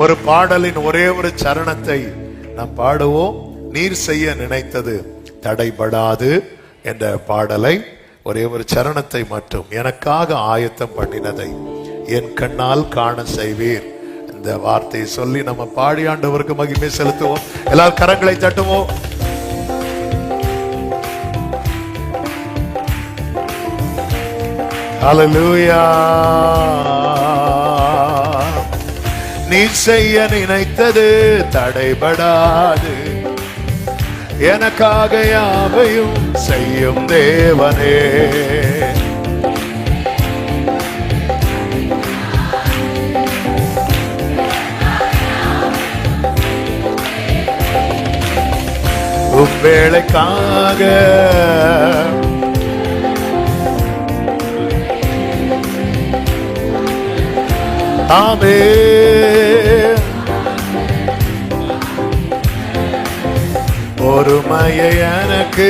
ஒரு பாடலின் ஒரே ஒரு சரணத்தை நாம் பாடுவோம். நீர் செய்ய நினைத்தது தடைபடாது என்ற பாடலை ஒரே ஒரு சரணத்தை மட்டும், எனக்காக ஆயத்தம் பண்ணினதை என் கண்ணால் காண செய்வீர், இந்த வார்த்தையை சொல்லி நம்ம பாடி ஆண்டவருக்கு மகிமை செலுத்துவோம். எல்லாரும் கரங்களை தட்டுவோம். ஹல்லேலூயா. நீ செய்ய நினைத்தது தடைபடாது, எனக்காக யாவையும் செய்யும் தேவனே. உம்வேளைக்காக ஆமென். பொறுமையை எனக்கு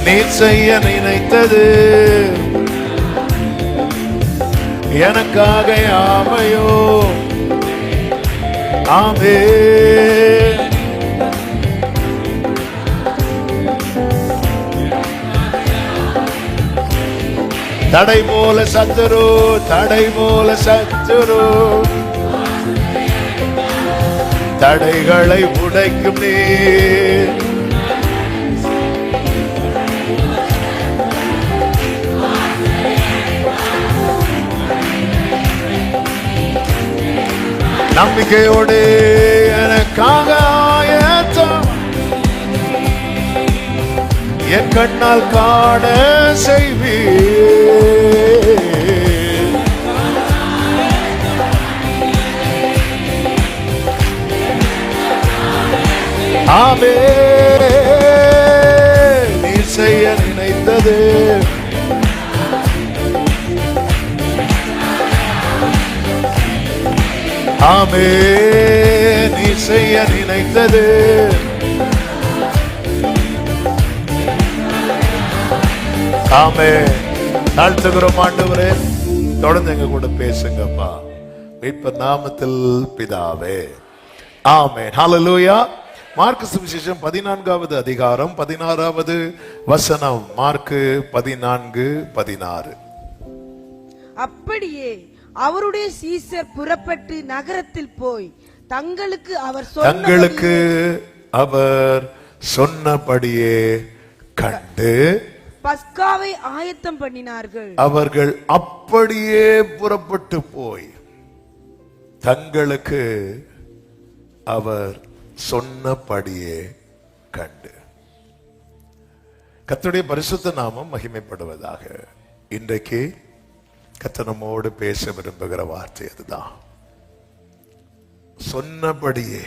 நீ செய்ய நினைத்தது, எனக்காக யாவையோ ஆமென். தடை போல சத்துரு, தடை போல சத்துரு, தடைகளை உடைக்கும் நீர். நம்பிக்கையோடு எனக்காக ஆயத்தம், என் கண்ணால் காண செய்வீர். ஆமென். நீ செய்ய நினைத்தது ஆமென். நீ செய்ய நினைத்தது ஆமென். தாழ்த்துகிறோம் ஆண்டவரே, தொடர்ந்து எங்க கூட பேசுங்கப்பா, மீட்பர் நாமத்தில் பிதாவே, ஆமென். ஹல்லேலூயா. மார்க்கு சுவிசேஷம் 14வது அதிகாரம் 16வது வசனம். மார்க்கு 14:16. அப்படியே அவருடைய சீசர் புறப்பட்டு நகரத்தில் போய் தங்களுக்கு அவர் சொன்னபடியே கண்டு பஸ்காவை ஆயத்தம் பண்ணினார்கள். அவர்கள் அப்படியே புறப்பட்டு போய் தங்களுக்கு அவர் சொன்னபடியே கண்டு. கர்த்தருடைய பரிசுத்த நாமம் மகிமைப்படுவதாக. இன்றைக்கு கர்த்தர் நம்மோடு பேச விரும்புகிற வார்த்தை அதுதான், சொன்னபடியே.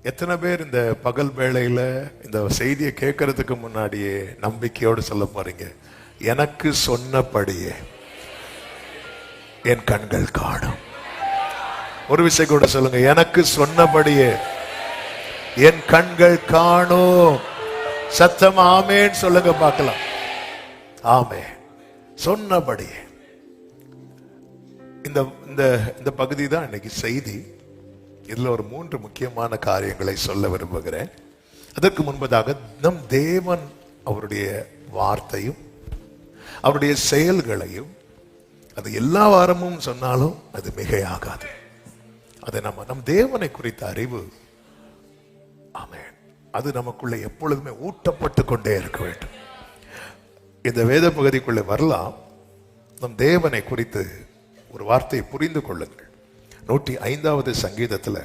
எத்தனை பேர் இந்த பகல் வேளையில இந்த செய்தியை கேட்கறதுக்கு முன்னாடியே நம்பிக்கையோடு சொல்ல போறீங்க, எனக்கு சொன்னபடியே என் கண்கள் காணும். ஒரு விஷயம் கூட சொல்லுங்க, எனக்கு சொன்னபடியே என் கண்கள் காணும். சத்தம் ஆமேன்னு சொல்லுங்க பார்க்கலாம். ஆமே, சொன்னபடியே. இந்த இந்த பகுதி தான் இன்னைக்கு செய்தி. இதுல ஒரு 3 முக்கியமான காரியங்களை சொல்ல விரும்புகிறேன். அதற்கு முன்பதாக நம் தேவன் அவருடைய வார்த்தையும் அவருடைய செயல்களையும் அது எல்லா வாரமும் சொன்னாலும் அது மிகையாகாது. அதை நம் தேவனை குறித்த அறிவு, ஆமென், அது நமக்குள்ள எப்பொழுதுமே ஊட்டப்பட்டு கொண்டே இருக்க வேண்டும். இந்த வேத பகுதிக்குள்ளே வரலாம். நம் தேவனை குறித்து ஒரு வார்த்தையை புரிந்து கொள்ளுங்கள். 105வது சங்கீதத்துல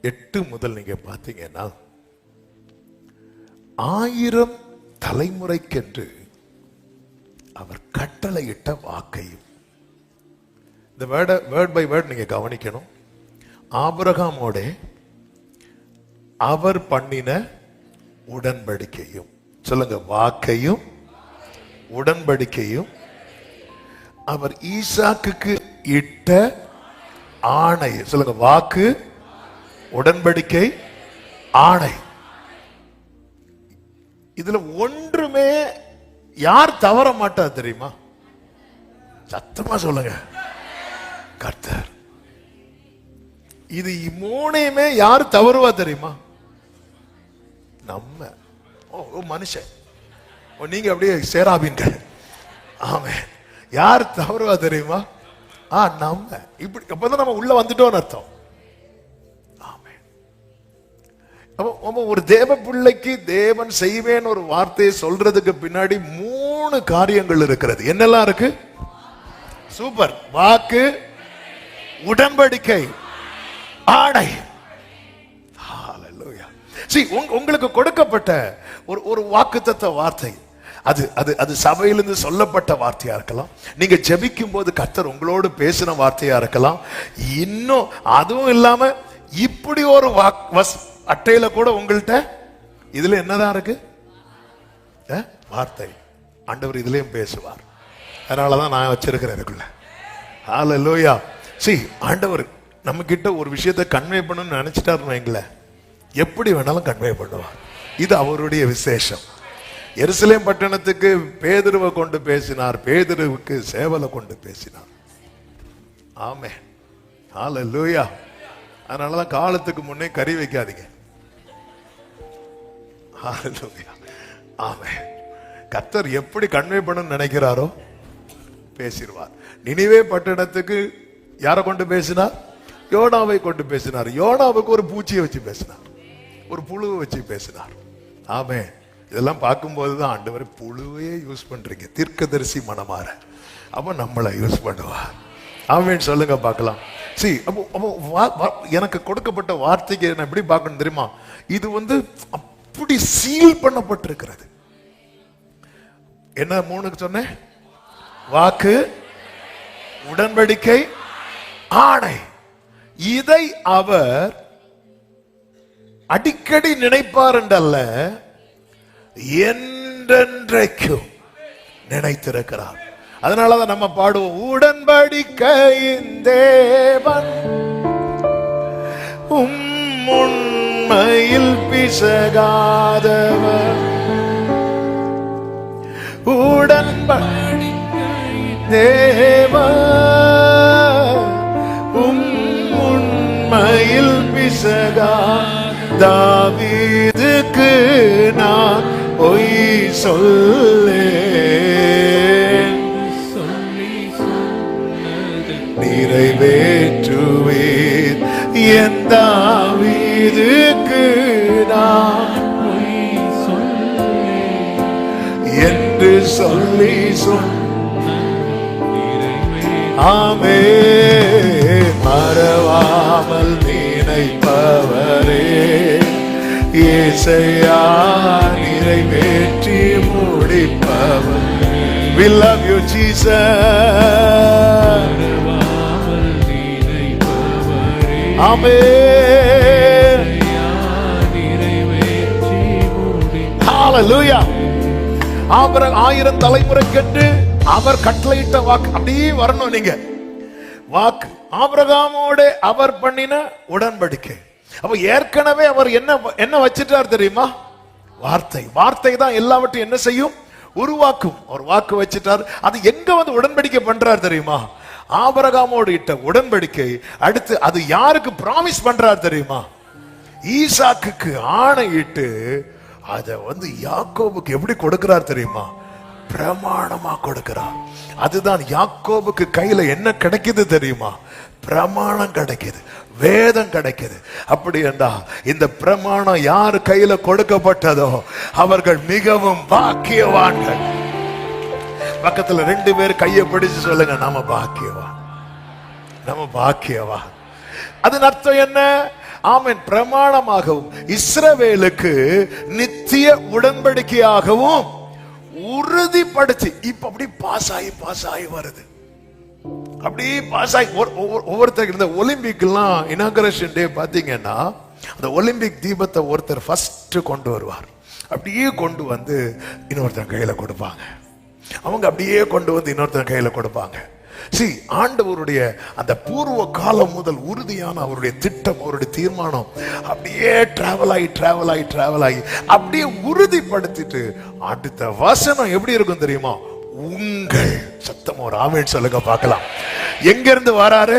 8 முதல் நீங்க பார்த்தீங்கன்னா, 1000 தலைமுறைக்கென்று அவர் கட்டளையிட்ட வாக்கையும். இந்த வேர்ட் பை வேர்ட் நீங்க கவனிக்கணும். ஆபிரகாமோட அவர் பண்ணின உடன்படிக்கையும், சொல்லுங்க, வாக்கையும் உடன்படிக்கையும், அவர் ஈசாக்குக்கு இட்ட ஆணை, சொல்லுங்க, வாக்கு, உடன்படிக்கை, ஆணை. இதுல ஒன்றுமே யார் தவற மாட்டா தெரியுமா? சத்தமா சொல்லுங்க, கர்த்தர். இது மூணையுமே யாரு தவறுவா தெரியுமா? நம்ம. ஓ மனுஷன், நீங்க அப்படியே சேராபீன்கள். ஆமே. யார் தவறுவா தெரியுமா? நம்ம. இப்படி அப்பதான் நம்ம உள்ள வந்துட்டோம்னு அர்த்தம். ஆமே. அப்ப ஒரு தேவ பிள்ளைக்கு தேவன் செய்வேன் ஒரு வார்த்தையை சொல்றதுக்கு பின்னாடி 3 காரியங்கள் இருக்கிறது. என்னெல்லாம் இருக்கு? சூப்பர். வாக்கு, உடன்படிக்கை, ஆணை. உங்களுக்கு கொடுக்கப்பட்ட ஒரு வாக்குத்தத்த வார்த்தை, அது அது அது சபையிலிருந்து சொல்லப்பட்ட வார்த்தையா இருக்கலாம், நீங்க ஜெபிக்கும் போது கர்த்தர் உங்களோடு பேசின வார்த்தையா இருக்கலாம், இன்னும் அதுவும் இல்லாம இப்படி ஒரு அட்டையில கூட உங்கள்கிட்ட இதுல என்னதான் இருக்கு? வார்த்தை. ஆண்டவர் இதுலயும் பேசுவார். அதனாலதான் நான் வச்சிருக்கிறேன் இதுக்குள்ள. ஹல்லேலூயா. ஆண்டவர் நம்ம கிட்ட ஒரு விஷயத்தை கன்வே பண்ணணும்னு நினைச்சிட்டாருன்னு வைங்களேன், எப்படி வேணாலும் கன்வே பண்ணுவார். இது அவருடைய விசேஷம். எருசலேம் பட்டணத்துக்கு பேதுருவை கொண்டு பேசினார், பேதுருவுக்கு சேவலை கொண்டு பேசினார். ஆமென். ஹல்லேலூயா. அதனாலதான் காலத்துக்கு முன்னே கறி வைக்காதீங்க. ஹல்லேலூயா. ஆமென். கர்த்தர் எப்படி கன்வே பண்ணணும்னு நினைக்கிறாரோ பேசிடுவார். நினிவே பட்டணத்துக்கு யாரை கொண்டு பேசினார்? யோனாவை கொண்டு பேசினார். யோனாவுக்கு ஒரு பூச்சியை வச்சு பேசினார், ஒரு புழுவை வச்சு பேசினார். ஆமே. இதெல்லாம் பார்க்கும்போதுதான் ஆண்டவர் புழுவையே யூஸ் பண்றீங்க, தீர்க்கதரிசி மனமாற, அப்ப நம்மளை யூஸ் பண்ணுவார். ஆமேன்னு சொல்லுங்க பார்க்கலாம். எனக்கு கொடுக்கப்பட்ட வார்த்தைக்கு நான் எப்படி பார்க்கணும் தெரியுமா? இது அப்படி சீல் பண்ணப்பட்டிருக்கிறது. என்ன 3 சொன்னேன்? வாக்கு, உடன்படிக்கை, ஆணை. இதை அவர் அடிக்கடி நினைப்பார் என்றல்ல, என்றென்றைக்கும் நினைத்திருக்கிறார். அதனாலதான் நம்ம பாடுவோம், உடன்படிக்கையின் தேவன் உண்மையில் பிசகாதவர், உடன்படிக்கையின் தேவன் உண்மையில் பிசகா. தாவீதுக்கு நான் பொய் சொல்லேன், நிறைவேற்றுவேன் என் தாவீதுக்கு நான் பொய் சொல்லேன் என்று சொல்லி ஆமே. மறவாமல் நினைப்பவரே இயேசையா, நிறைவேற்றி முடிப்பவர். We love you Jesus. ஆமென். ஹalleluya. அவர் 1000 தலைமுறைக்கென்று அவர் கட்டளையிட்ட வாக்கு அப்படியே வரணும். நீங்க வாக்கு ஆபிரகாமோட அவர் பண்ணின உடன்படிக்கை. அப்ப ஏற்கனவே அவர் என்ன வச்சிட்டார் தெரியுமா? வார்த்தை. வார்த்தை தான் எல்லாவற்றையும் என்ன செய்யும்? உருவாக்கும். ஒரு வாக்கு வச்சிட்டார். அது எங்க உடன்படிக்கை பண்றார் தெரியுமா? ஆபிரகாமோடு இட்ட உடன்படிக்கை. அடுத்து அது யாருக்கு பிராமிஸ் பண்றார் தெரியுமா? ஈசாக்குக்கு ஆணையிட்டு அத யாக்கோபுக்கு எப்படி கொடுக்கிறார் தெரியுமா? பிரமாணமா கொடுக்கிறார். அதுதான் யாக்கோபுக்கு கையில என்ன கிடைக்குது தெரியுமா? பிரமாணம் கிடைக்குது, வேதம் கிடைக்குது. அப்படி என்றா இந்த பிரமாணம் யார் கையில கொடுக்கப்பட்டதோ அவர்கள் மிகவும் பாக்கியவான்கள். பக்கத்துல 2 பேர் கையை பிடிச்சு சொல்லுங்க, நம்ம பாக்கியவான், நம்ம பாக்கியவான். அதன் அர்த்தம் என்ன? ஆமென். பிரமாணமாகவும் இஸ்ரவேலுக்கு நித்திய உடன்படிக்கையாகவும் உறுதிப்படுத்தி இப்ப அப்படி பாஸ் ஆகி வருது. அப்படி பாஸ் ஆகி ஒவ்வொருத்தருக்கு இந்த ஒலிம்பிக்லாம் இனாகரேஷன் டே பாத்தீங்கன்னா அந்த ஒலிம்பிக் தீபத்தை ஒருத்தர் ஃபர்ஸ்ட் கொண்டு வருவார். அப்படியே கொண்டு வந்து இன்னொருத்தர் கையில கொடுப்பாங்க. அவங்க அப்படியே கொண்டு வந்து இன்னொருத்தர் கையில கொடுப்பாங்க. ஆண்டவருடைய அந்த பூர்வ காலம் முதல் உறுதியான அவருடைய திட்டம், அவருடைய தீர்மானம் அப்படியே டிராவல் ஆகி அப்படியே உறுதிப்படுத்திட்டு அடுத்த வசனம் எப்படி இருக்கும் தெரியுமா? உங்கள் சத்தம் ஒரு ஆமென் சொல்லுங்க பார்க்கலாம். எங்க இருந்து வராரு?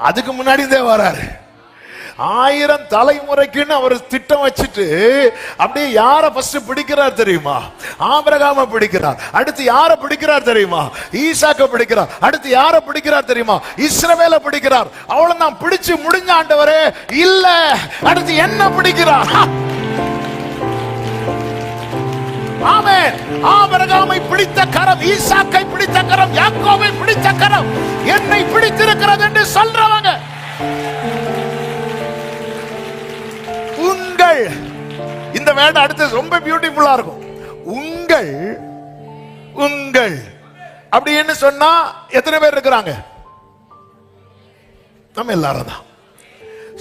அதுக்கு முன்னாடி இருந்தே வராரு. 1000 தலைமுறைக்குன்னு அவர் திட்டம் வச்சுட்டு அப்படியே யார ஃபர்ஸ்ட் பிடிக்கிறார் தெரியுமா? ஆபிரகாம பிடிக்கிறார். அடுத்து யார பிடிக்கிறார் தெரியுமா? ஈசாக்க பிடிக்கிறார். அடுத்து யார பிடிக்கிறார் தெரியுமா? இஸ்ரவேலை பிடிக்கிறார். அவளை நான் பிடிச்சு முடிஞ்ச ஆண்டவரே இல்ல, அடுத்து என்ன பிடிக்கிறார்? ஆமென். ஆபிரகாமை பிடித்த கரம், ஈசாக்கை பிடித்த கரம், யாக்கோபை பிடித்த கரம் என்னை பிடித்திருக்கிறது என்று சொல்றவங்க. உங்கள், இந்த வேர்ட் அடுத்து ரொம்ப பியூட்டிஃபுல்லா இருக்கும். உங்கள், உங்கள் அப்படின்னு சொன்னா எத்தனை பேர் இருக்கிறாங்க? நம்ம எல்லாரும் தான்.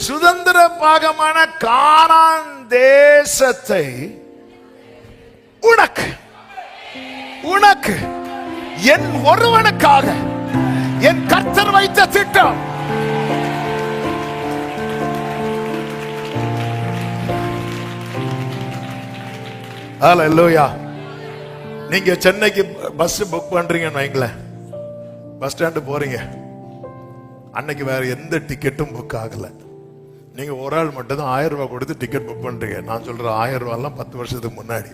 சுதந்திர பாகமான கானான் தேசத்தை உனக்கு, உனக்கு என் ஒருவனுக்காக என் கர்த்தர் வைத்த திட்டம். ஹல்லேலூயா. நீங்க சென்னைக்கு பஸ் புக் பண்றீங்கன்னு வைங்களேன், பஸ் ஸ்டாண்டு போறீங்க, அன்னைக்கு வேற எந்த டிக்கெட்டும் புக் ஆகல. நீங்க ஒரு ஆள் மட்டும் தான் 1000 ரூபாய் கொடுத்து டிக்கெட் புக் பண்றீங்க. நான் சொல்றேன் 1000 ரூபாய்லாம் 10 வருஷத்துக்கு முன்னாடி.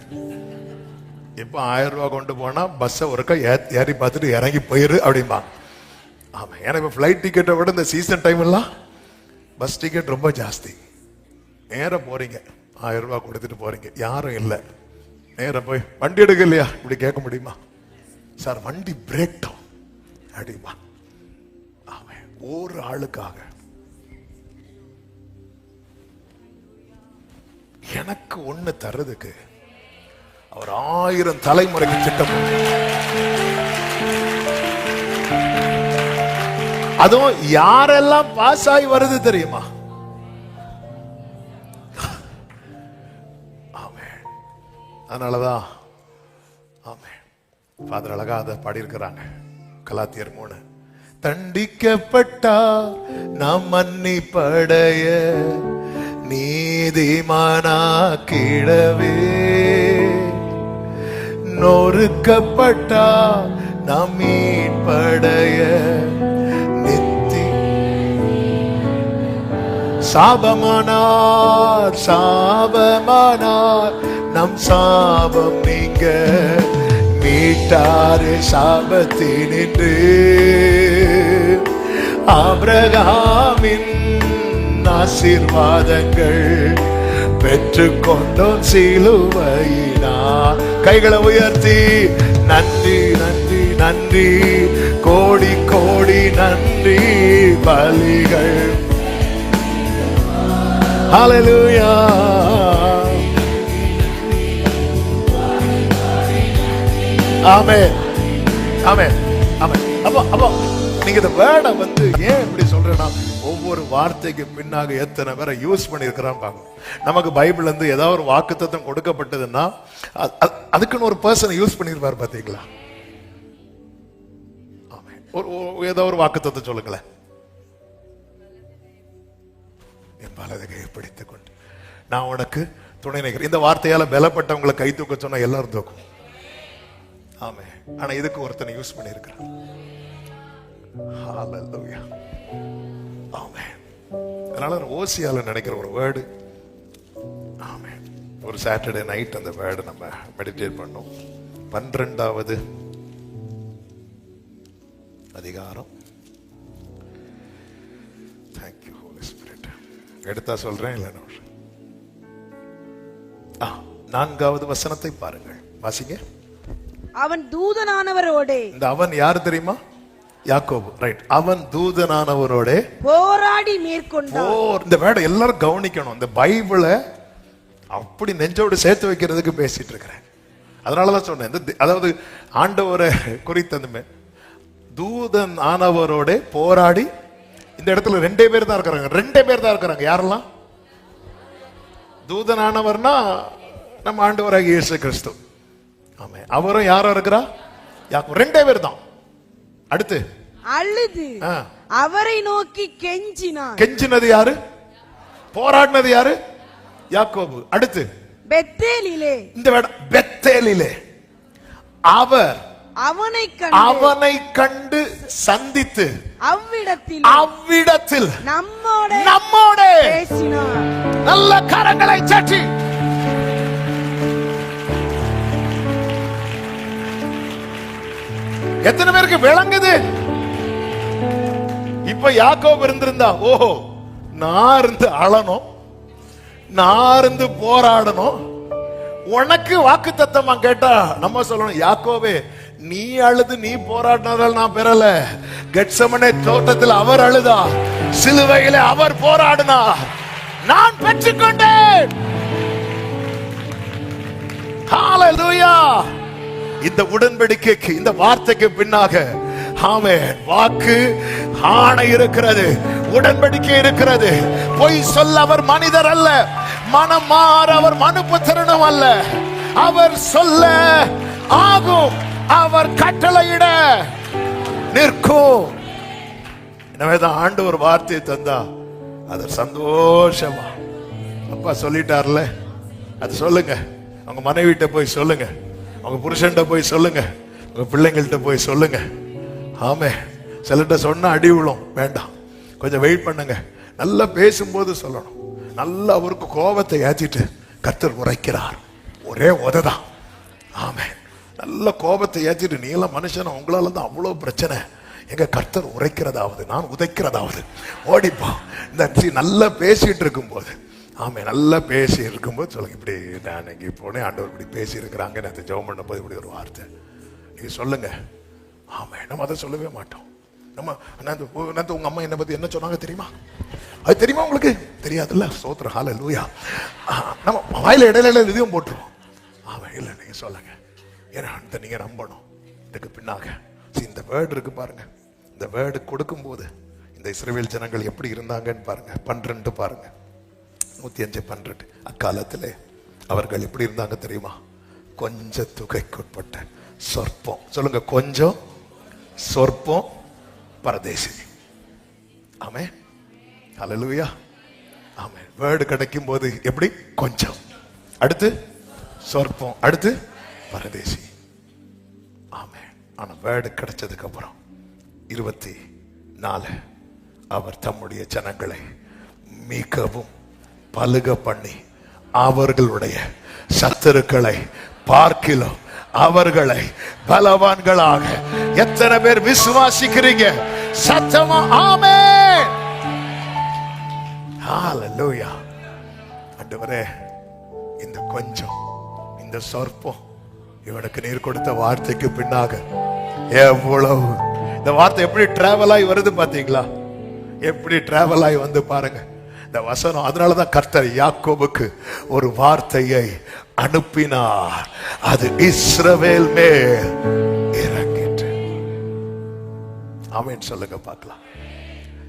இப்ப 1000 ரூபாய் கொண்டு போனா பஸ்ஸை ஒருக்கா ஏறி பார்த்துட்டு இறங்கி போயிரு அப்படிம்பா. ஆமா, எனக்கு இப்போ ஃபிளைட் டிக்கெட்டை விட இந்த சீசன் டைம் எல்லாம் பஸ் டிக்கெட் ரொம்ப ஜாஸ்தி. நேர போறீங்க, 1000 ரூபாய் கொடுத்துட்டு போறீங்க, யாரும் இல்லை. நேர போய் வண்டி எடுக்க இல்லையா இப்படி கேட்க முடியுமா? சார் வண்டி பிரேக் டவுன் அப்படிமா. ஆமாம், ஒரு ஆளுக்காக எனக்கு ஒண்ணு தர்றதுக்கு அவர் 1000 தலைமுறைக்கு திட்டம். அதுவும் யாரெல்லாம் பாஸ் ஆகி வருது தெரியுமா? ஆமென். அதனாலதான் ஆமென் ஃபாதர் அழகா அதை பாடியிருக்கிறாங்க. கலாத்தியர் 3. தண்டிக்கப்பட்டா நாம் மன்னிப்படைய நீதிமானாக்கிடவே, நொறுக்கப்பட்டா நாம் மீட்படைய நித்தி, சாபமானார் சாபமானார் நம் சாபம் நீங்க, மீட்டாரு சாபத்தினின்று, ஆபிரகாமின் ஆசீர்வாதங்கள் பெற்றுக்கொண்டோம் சிலுவையினார். கைகளை உயர்த்தி நன்றி நன்றி நன்றி, கோடி கோடி நன்றி பலிகள். ஹல்லேலூயா. ஆமென் ஆமென் ஆமென். அப்போ நீங்க இந்த வேர்டை வந்து ஏன் இப்படி சொல்றேன்னா, ஒவ்வொரு வார்த்தைக்கு பின்னாக எத்தனை பேரை யூஸ் பண்ணிருக்கிறான் பாங்க. நமக்கு பைபிள் இருந்து ஏதாவது ஒரு வாக்குத்தத்தம் கொடுக்கப்பட்டதுன்னா அதுக்குன்னு ஒரு பர்சனை யூஸ் பண்ணிருப்பாரு பாத்தீங்களா? ஏதோ ஒரு வாக்குத்தத்தம் சொல்லுங்களேன். என் பலதையை பிடித்துக் கொண்டு நான் உனக்கு துணை நிற்கிறேன். இந்த வார்த்தையால பலப்பட்டவங்களை கை தூக்க சொன்னா எல்லாரும் தூக்கும். ஆமே. ஆனா இதுக்கு ஒருத்தனை யூஸ் பண்ணிருக்கிறான். ஹல்லேலூயா. ஆமென். அதனால ஓசியால நினைக்கிற ஒரு வேர்டு. ஆமென். ஒரு சாட்டர்டே நைட் அந்த வேர்டு நம்ம மெடிடேட் பண்ணோம். 12வது அதிகாரம். Thank you Holy Spirit. எடுத்தா சொல்றேன் இல்ல 4வது வசனத்தை பாருங்கள், வாசிங்க. அவன் தூதனானவரோடே, இந்த அவன் யாரு தெரியுமா? யாக்கோபு. ரைட். அவன் தூதனானவரோட போராடி மேற்கொண்டான். இந்த வேர்டை எல்லாரும் கவனிக்கணும். இந்த பைபிளை அப்படி நெஞ்சோடு சேர்த்து வைக்கிறதுக்கு பேசிட்டு இருக்கிறேன். அதனாலதான் சொன்னேன். அதாவது ஆண்டவரை குறித்த தூதன் ஆனவரோட போராடி. இந்த இடத்துல 2 பேர் தான் இருக்கிறாங்க. 2 பேர் தான் இருக்கிறாங்க. யாரெல்லாம்? தூதனானவர்னா நம்ம ஆண்டவராகிய இயேசு கிறிஸ்து. ஆமென். அவரும் யாரும் இருக்கிறா? 2 பேர் தான். அடுத்து அழுது அவரை நோக்கி கெஞ்சினான். கெஞ்சினது யாரு? போராடினது யாரு? யாக்கோபு. அடுத்து பெத்தேலிலே. இந்த பெத்தேலிலே அவர் அவனை கண்டு சந்தித்து அவ்விடத்தில் நம்மோட பேசினார். நல்ல கரங்களை தட்டி எத்தனை பேருக்கு விளங்குது? இப்ப யாக்கோபு இருந்திருந்தா, ஓஹோ நான் இருந்து அழணும், நான் இருந்து போராடணும், உனக்கு வாக்கு தத்தமா கேட்டா நம்ம சொல்லணும், யாக்கோபே நீ அழுது நீ போராடினதால் நான் பெறல. கெத்செமனே தோட்டத்தில் அவர் அழுதா, சிலுவையில அவர் போராடினார், நான் பெற்றுக்கொண்டேன். ஹalleluya. இந்த உடன்படிக்கைக்கு, இந்த வார்த்தைக்கு பின்னாக ஆமென் வாக்கு ஆணை இருக்கிறது, உடன்படிக்கை இருக்கிறது. பொய் சொல்ல அவர் மனிதர் அல்ல, மனம் மாற அவர் மனுபுத்திரனும் அல்ல. அவர் சொல்ல ஆகும், அவர் கட்டளையிட நிற்கும். எனவேதான் ஆண்டு ஒரு வார்த்தையை தந்தா அது சந்தோஷமா, அப்பா சொல்லிட்டார்ல அது சொல்லுங்க, அவங்க மனைவிட்ட போய் சொல்லுங்க, அவங்க புருஷன்ட்ட போய் சொல்லுங்க, உங்க பிள்ளைங்கள்ட்ட போய் சொல்லுங்க. ஆமே, சிலர்கிட்ட சொன்னா அடி விழும், வேண்டாம், கொஞ்சம் வெயிட் பண்ணுங்க. நல்லா பேசும்போது சொல்லணும். நல்லா அவருக்கு கோபத்தை ஏற்றிட்டு கர்த்தர் உரைக்கிறார், ஒரே உததான். ஆமே, நல்ல கோபத்தை ஏற்றிட்டு, நீல மனுஷன் உங்களால தான் அவ்வளோ பிரச்சனை, எங்க கர்த்தர் உரைக்கிறதாவது நான் உதைக்கிறதாவது ஓடிப்போ. இந்த நல்லா பேசிட்டு இருக்கும் போது, ஆமே நல்லா பேசி இருக்கும்போது சொல்லுங்க, இப்படி நான் இங்கே போனேன், ஆண்டவர் இப்படி பேசி இருக்கிறாங்க, நான் ஜெபம் பண்ண போது இப்படி ஒரு வார்த்தை நீங்க சொல்லுங்க. ஆமே, நம்ம அதை சொல்லவே மாட்டோம். நம்ம உங்க அம்மா என்னை பத்தி என்ன சொன்னாங்க தெரியுமா? அது தெரியுமா உங்களுக்கு? தெரியாதுல்ல. ஸ்தோத்திரம், ஹல்லேலூயா. நம்ம வாயில இடையில எதையும் போட்டுருவோம். ஆமா, இல்லை நீங்க சொல்லுங்க, ஏன்னா நீங்க நம்பணும். இதுக்கு பின்னாக இந்த வேர்டு இருக்கு பாருங்க, இந்த வேர்டு கொடுக்கும் போது இந்த இஸ்ரவேல் ஜனங்கள் எப்படி இருந்தாங்கன்னு பாருங்க. 12 பாருங்க, 105:12. அக்காலத்திலே அவர்கள் எப்படி இருந்தாங்க தெரியுமா? கொஞ்ச தொகைக்குட்பட்ட சொற்பம். சொல்லுங்க, கொஞ்சம், சொற்பம், பரதேசி. ஆமே, ஹல்லேலூயா. ஆமே, வேர்டு கிடைக்கும் போது எப்படி? கொஞ்சம், அடுத்து சொற்பம், அடுத்து பரதேசி. ஆமே, ஆனா வேர்டு கிடைச்சதுக்கு அப்புறம் 24 அவர் தம்முடைய ஜனங்களை மிகவும் பலுக பண்ணி அவர்களுடைய சத்துருக்களை பார்க்கிலும் அவர்களை பலவான்களாக. எத்தனை பேர் விசுவாசிக்கிறீங்க? சத்தமா ஆமென். ஹல்லேலூயா. ஆண்டவரே, இந்த கொஞ்சம், இந்த சொற்பம், இவனுக்கு நீர் கொடுத்த வார்த்தைக்கு பின்னாக எவ்வளவு, இந்த வார்த்தை எப்படி டிராவல் ஆகி வருது பாத்தீங்களா? எப்படி டிராவல் ஆகி வந்து பாருங்க இந்த வசனம். அதனாலதான் கர்த்தர் யாக்கோபுக்கு ஒரு வார்த்தையை அனுப்பினார், அது இஸ்ரவேல் மேல் இறங்கிற்று. ஆமென் சொல்லுங்க பார்க்கலாம்.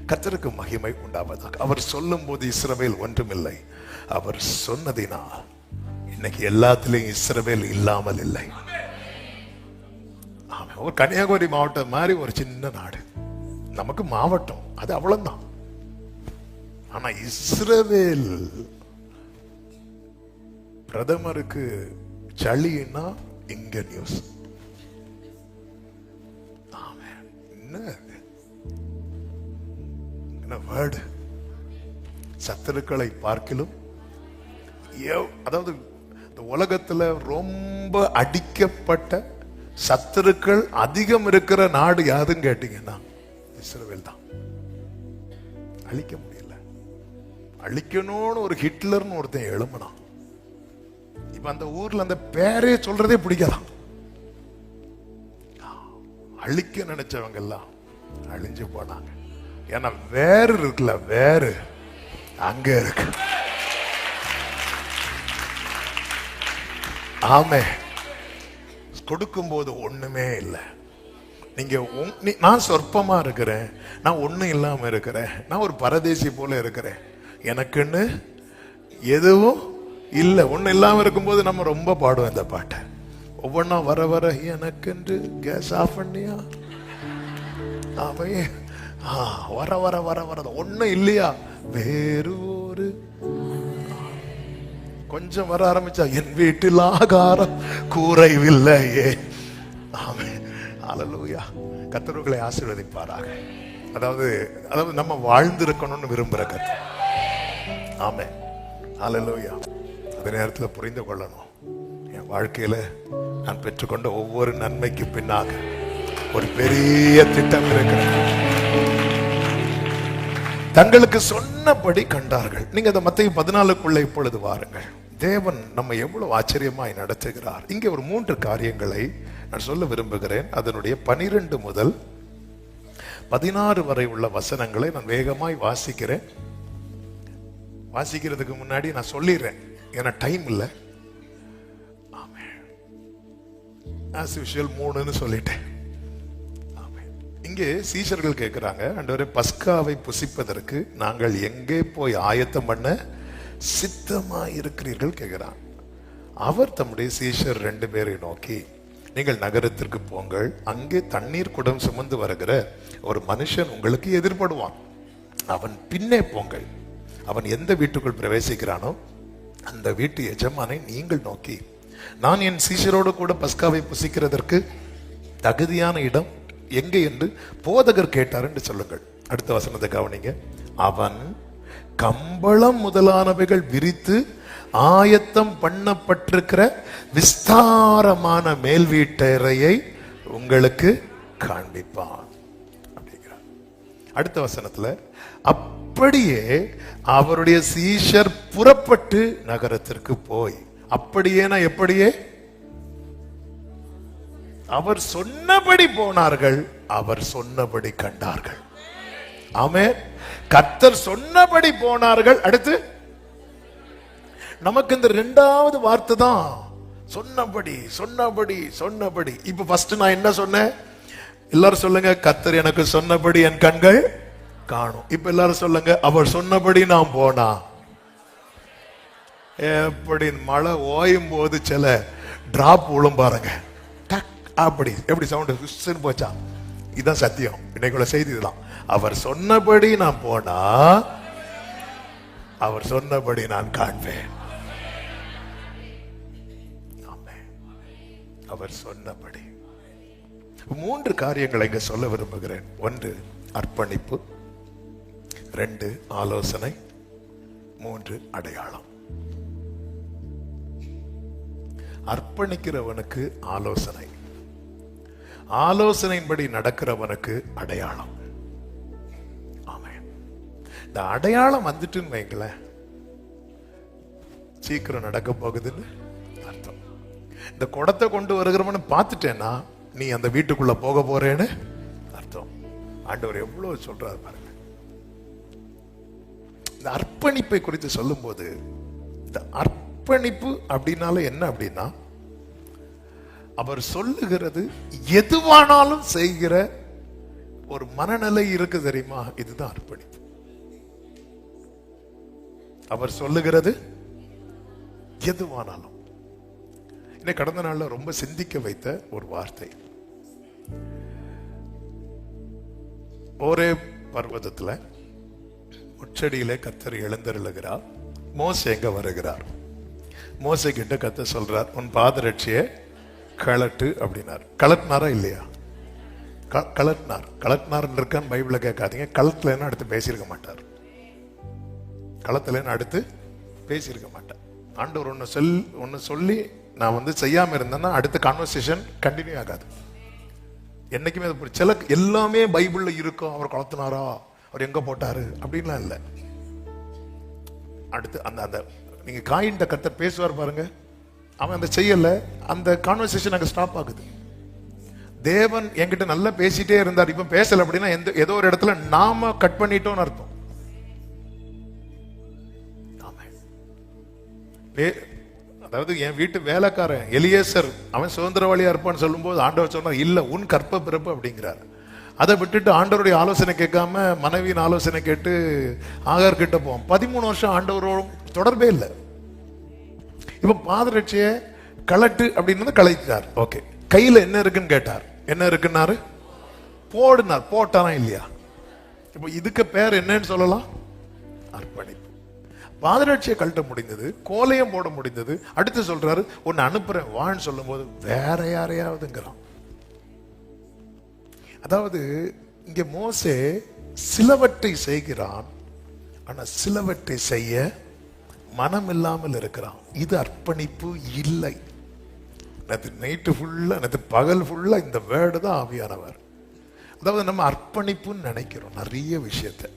கர்த்தருக்கு மகிமை உண்டாவதாக. அவர் சொல்லும் போது இஸ்ரவேல் ஒன்றுமில்லை, அவர் சொன்னதினால் இன்னைக்கு எல்லாத்திலையும் இஸ்ரவேல் இல்லாமல் இல்லை. ஆமா, ஒரு கன்னியாகுமரி மாவட்டம் மாதிரி ஒரு சின்ன நாடு, நமக்கு மாவட்டம் அது அவ்வளவுதான். ஆனா இஸ்ரவேல் பிரதமருக்கு சளின்னா இங்க நியூஸ். என்ன வேர்டு? சத்துருக்களை பார்க்கிலும், அதாவது இந்த உலகத்துல ரொம்ப அடிக்கப்பட்ட சத்துருக்கள் அதிகம் இருக்கிற நாடு யாருன்னு கேட்டீங்கன்னா இஸ்ரவேல் தான். அழிக்க முடியல. அழிக்கணும்னு ஒரு ஹிட்லர்னு ஒருத்தன் எழும்பினான். இப்ப அந்த ஊர்ல அந்த பேரே சொல்றதே பிடிக்காதான். அழிக்க நினைச்சவங்க எல்லாம் அழிஞ்சு போனாங்க. ஏன்னா வேறு இருக்குல்ல, வேறு அங்க இருக்கு. ஆமே, கொடுக்கும் போது ஒண்ணுமே இல்லை. நீங்க நான் சொற்பமா இருக்கிறேன், நான் ஒண்ணும் இல்லாம இருக்கிறேன், நான் ஒரு பரதேசி போல இருக்கிறேன், எனக்குன்னு எதுவும் இல்லை. ஒண்ணு இல்லாம இருக்கும்போது நம்ம ரொம்ப பாடுவோம் இந்த பாட்டை. ஒவ்வொன்னா வர வர எனக்கென்று கேஸ் ஆஃப் பண்ணியா, ஆமையே வர வர வர வர ஒண்ணும் இல்லையா, வேறு ஒரு கொஞ்சம் வர ஆரம்பிச்சா என் வீட்டில் ஆகாரம் குறைவில்லையே, ஆமென். ஹல்லேலூயா. கர்த்தர் உங்களை ஆசீர்வதிப்பாராக. அதாவது நம்ம வாழ்ந்திருக்கணும்னு விரும்புற கர்த்தர். ஆமென். ஹல்லேலூயா. அதே நேரத்தில் புரிந்து கொள்ளணும், என் வாழ்க்கையில நான் பெற்றுக்கொண்ட ஒவ்வொரு நன்மைக்கு பின்னாக ஒரு பெரிய திட்டம் இருக்கிறது. தங்களுக்கு சொன்னபடி கண்டார்கள். நீங்க அந்த மத்தேயு 14 இப்பொழுது வாருங்கள். தேவன் நம்ம எவ்வளவு ஆச்சரியமாய் நடத்துகிறார். இங்கே ஒரு 3 காரியங்களை நான் சொல்ல விரும்புகிறேன். அதனுடைய 12 முதல் 16 வரை உள்ள வசனங்களை நான் வேகமாய் வாசிக்கிறேன். வாசிக்கிறதுக்கு முன்னாடி நான் சொல்லிடுறேன், ஏன்னா டைம் இல்லை. ஆஸ் யூஷுவல் 3ன்னு சொல்லிட்டேன். இங்கே சீஷர்கள் கேட்கிறாங்க, ஆண்டவரே பஸ்காவை புசிப்பதற்கு நாங்கள் எங்கே போய் ஆயத்தம் பண்ண சித்தமாய் இருக்கிறீர்கள் கேட்கிறான். அவர் தம்முடைய சீஷர் 2 பேரை நோக்கி, நீங்கள் நகரத்திற்கு போங்கள், அங்கே தண்ணீர் குடம் சுமந்து வருகிற ஒரு மனுஷன் உங்களுக்கு எதிர்படுவான், அவன் பின்னே போங்கள். அவன் எந்த வீட்டுக்குள் பிரவேசிக்கிறானோ அந்த வீட்டு எஜமானை நீங்கள் நோக்கி, நான் என் சீஷரோடு கூட பஸ்காவை புசிக்கிறதற்கு தகுதியான இடம் எங்கே என்று போதகர் கேட்டார் என்று சொல்லுங்கள். அடுத்த வசனத்தை கவனிங்க. அவன் கம்பளம் முதலானவைகள் விரித்து ஆயத்தம் பண்ணப்பட்டிருக்கிற விஸ்தாரமான மேல் வீட்டறையை உங்களுக்கு காண்பிப்பான் அப்படிங்கிறார். அடுத்த வசனத்துல, அப்படியே அவருடைய சீஷர் புறப்பட்டு நகரத்திற்கு போய், அப்படியேனா எப்படியே, அவர் சொன்னபடி போனார்கள், அவர் சொன்னபடி கண்டார்கள். ஆமென். கர்த்தர் சொன்னபடி போனார்கள். அடுத்து நமக்கு இந்த 2வது வார்த்தை தான் சொன்னபடி சொன்னபடி சொன்னபடி. இப்ப ஃபர்ஸ்ட் நான் என்ன சொன்னேன்? எல்லாரும் சொல்லுங்க, கர்த்தர் எனக்கு சொன்னபடி என் கண்கள் காணும். இப்ப எல்லாரும் சொல்லுங்க, அவர் சொன்னபடி நான் போனா. எப்படி மழை ஓயும் போது சில டிராப் விழும் பாருங்க, அப்படி எப்படி சவுண்ட் போச்சா? இதுதான் சத்தியம். இன்னைக்குள்ள செய்தி இதுதான். அவர் சொன்னபடி நான் போனா அவர் சொன்னபடி நான் காண்பேன். அவர் சொன்னபடி 3 காரியங்களை இங்க சொல்ல விரும்புகிறேன். 1 அர்ப்பணிப்பு, 2 ஆலோசனை, 3 அடையாளம். அர்ப்பணிக்கிறவனுக்கு ஆலோசனை, ஆலோசனையின்படி நடக்கிறவனுக்கு அடையாளம். ஆமென். இந்த அடையாளம் வந்துட்டுன்னு வைங்களேன், சீக்கிரம் நடக்க போகுதுன்னு அர்த்தம். இந்த குடத்தை கொண்டு வருகிறவனை பார்த்துட்டேன்னா நீ அந்த வீட்டுக்குள்ள போக போறேன்னு அர்த்தம். ஆண்டவர் எவ்வளவு சொல்றாரு பாருங்க. இந்த அர்ப்பணிப்பை குறித்து சொல்லும் போது, இந்த அர்ப்பணிப்பு அப்படின்னால என்ன அப்படின்னா, அவர் சொல்லுகிறது எதுவானாலும் செய்கிற ஒரு மனநிலை இருக்கு தெரியுமா? இதுதான் அர்ப்பணிப்பு. அவர் சொல்லுகிறது எதுவானாலும். இன்னைக்கு கடந்த நாள்ல ரொம்ப சிந்திக்க வைத்த ஒரு வார்த்தை. ஒரே பர்வதத்துல முச்சடியிலே கர்த்தர் எழுந்தருளுகிறார். மோசே எங்க வருகிறார். மோசே கிட்ட கர்த்தர் சொல்றார், உன் பாதரட்சியை கலட்டு அப்படின்னார். கலட்டினாரா இல்லையா? கலட்டினார். கலட்டினார் இருக்கான்னு பைபிள கேட்காதீங்க. களத்துலன்னு அடுத்து பேசியிருக்க மாட்டார். களத்துலன்னு அடுத்து பேசியிருக்க மாட்டார். ஆண்டவர் ஒன்னு சொல்லி நான் செய்யாம இருந்தேன்னா அடுத்த கான்வர்சேஷன் கண்டினியூ ஆகாது. என்னைக்குமே சில எல்லாமே பைபிள்ல இருக்கும். அவர் கலத்தினாரா, அவர் எங்க போட்டாரு அப்படின்லாம் இல்லை. அடுத்து அந்த நீங்க காயின்ட கர்த்தர் பேசுவார் பாருங்க, அவன் அந்த செய்யல, அந்த கான்வர்சேஷன் அங்க ஸ்டாப் ஆகுது. தேவன் என்கிட்ட நல்லா பேசிட்டே இருந்தார், இப்ப பேசல அப்படின்னா ஏதோ ஒரு இடத்துல நாம கட் பண்ணிட்டோம்னு அர்த்தம். அதாவது என் வீட்டு வேலைக்காரன் எலியேசர் அவன் சுதந்திரவாளியா இருப்பான்னு சொல்லும் போது ஆண்டவர் சொன்னார், இல்ல உன் கற்ப பிறப்பு அப்படிங்கிறார். அதை விட்டுட்டு ஆண்டவருடைய ஆலோசனை கேட்காம மனைவியின் ஆலோசனை கேட்டு ஆகார் கிட்ட போவோம். 13 வருஷம் ஆண்டவரோட தொடர்பே இல்லை. இப்ப பாதரட்சிய கலட்டு அப்படின்னு கலைத்தார். ஓகே, கையில என்ன இருக்குன்னு கேட்டார். என்ன இருக்குன்னாரு? போடுனார். போட்டானா இல்லையா? இப்ப இதுக்கு பேர் என்னன்னு சொல்லலாம்? அர்ப்பணிப்பு. பாதரட்சியை கழட்ட முடிந்தது, கோலையும் போட முடிந்தது. அடுத்து சொல்றாரு, உன்னை அனுப்புறேன் வான்னு சொல்லும் போது வேற யாரையாவதுங்கிறான். அதாவது இங்க மோசே சிலவற்றை செய்கிறான், ஆனா சிலவற்றை செய்ய மனம் இல்லாமல் இருக்கிறான். இது அர்ப்பணிப்பு இல்லை. நைட்டு ஃபுல்லா, நேற்று பகல் ஃபுல்லா இந்த வேர்டு தான் ஆவியானவர். அதாவது நம்ம அர்ப்பணிப்புன்னு நினைக்கிறோம் நிறைய விஷயத்தை,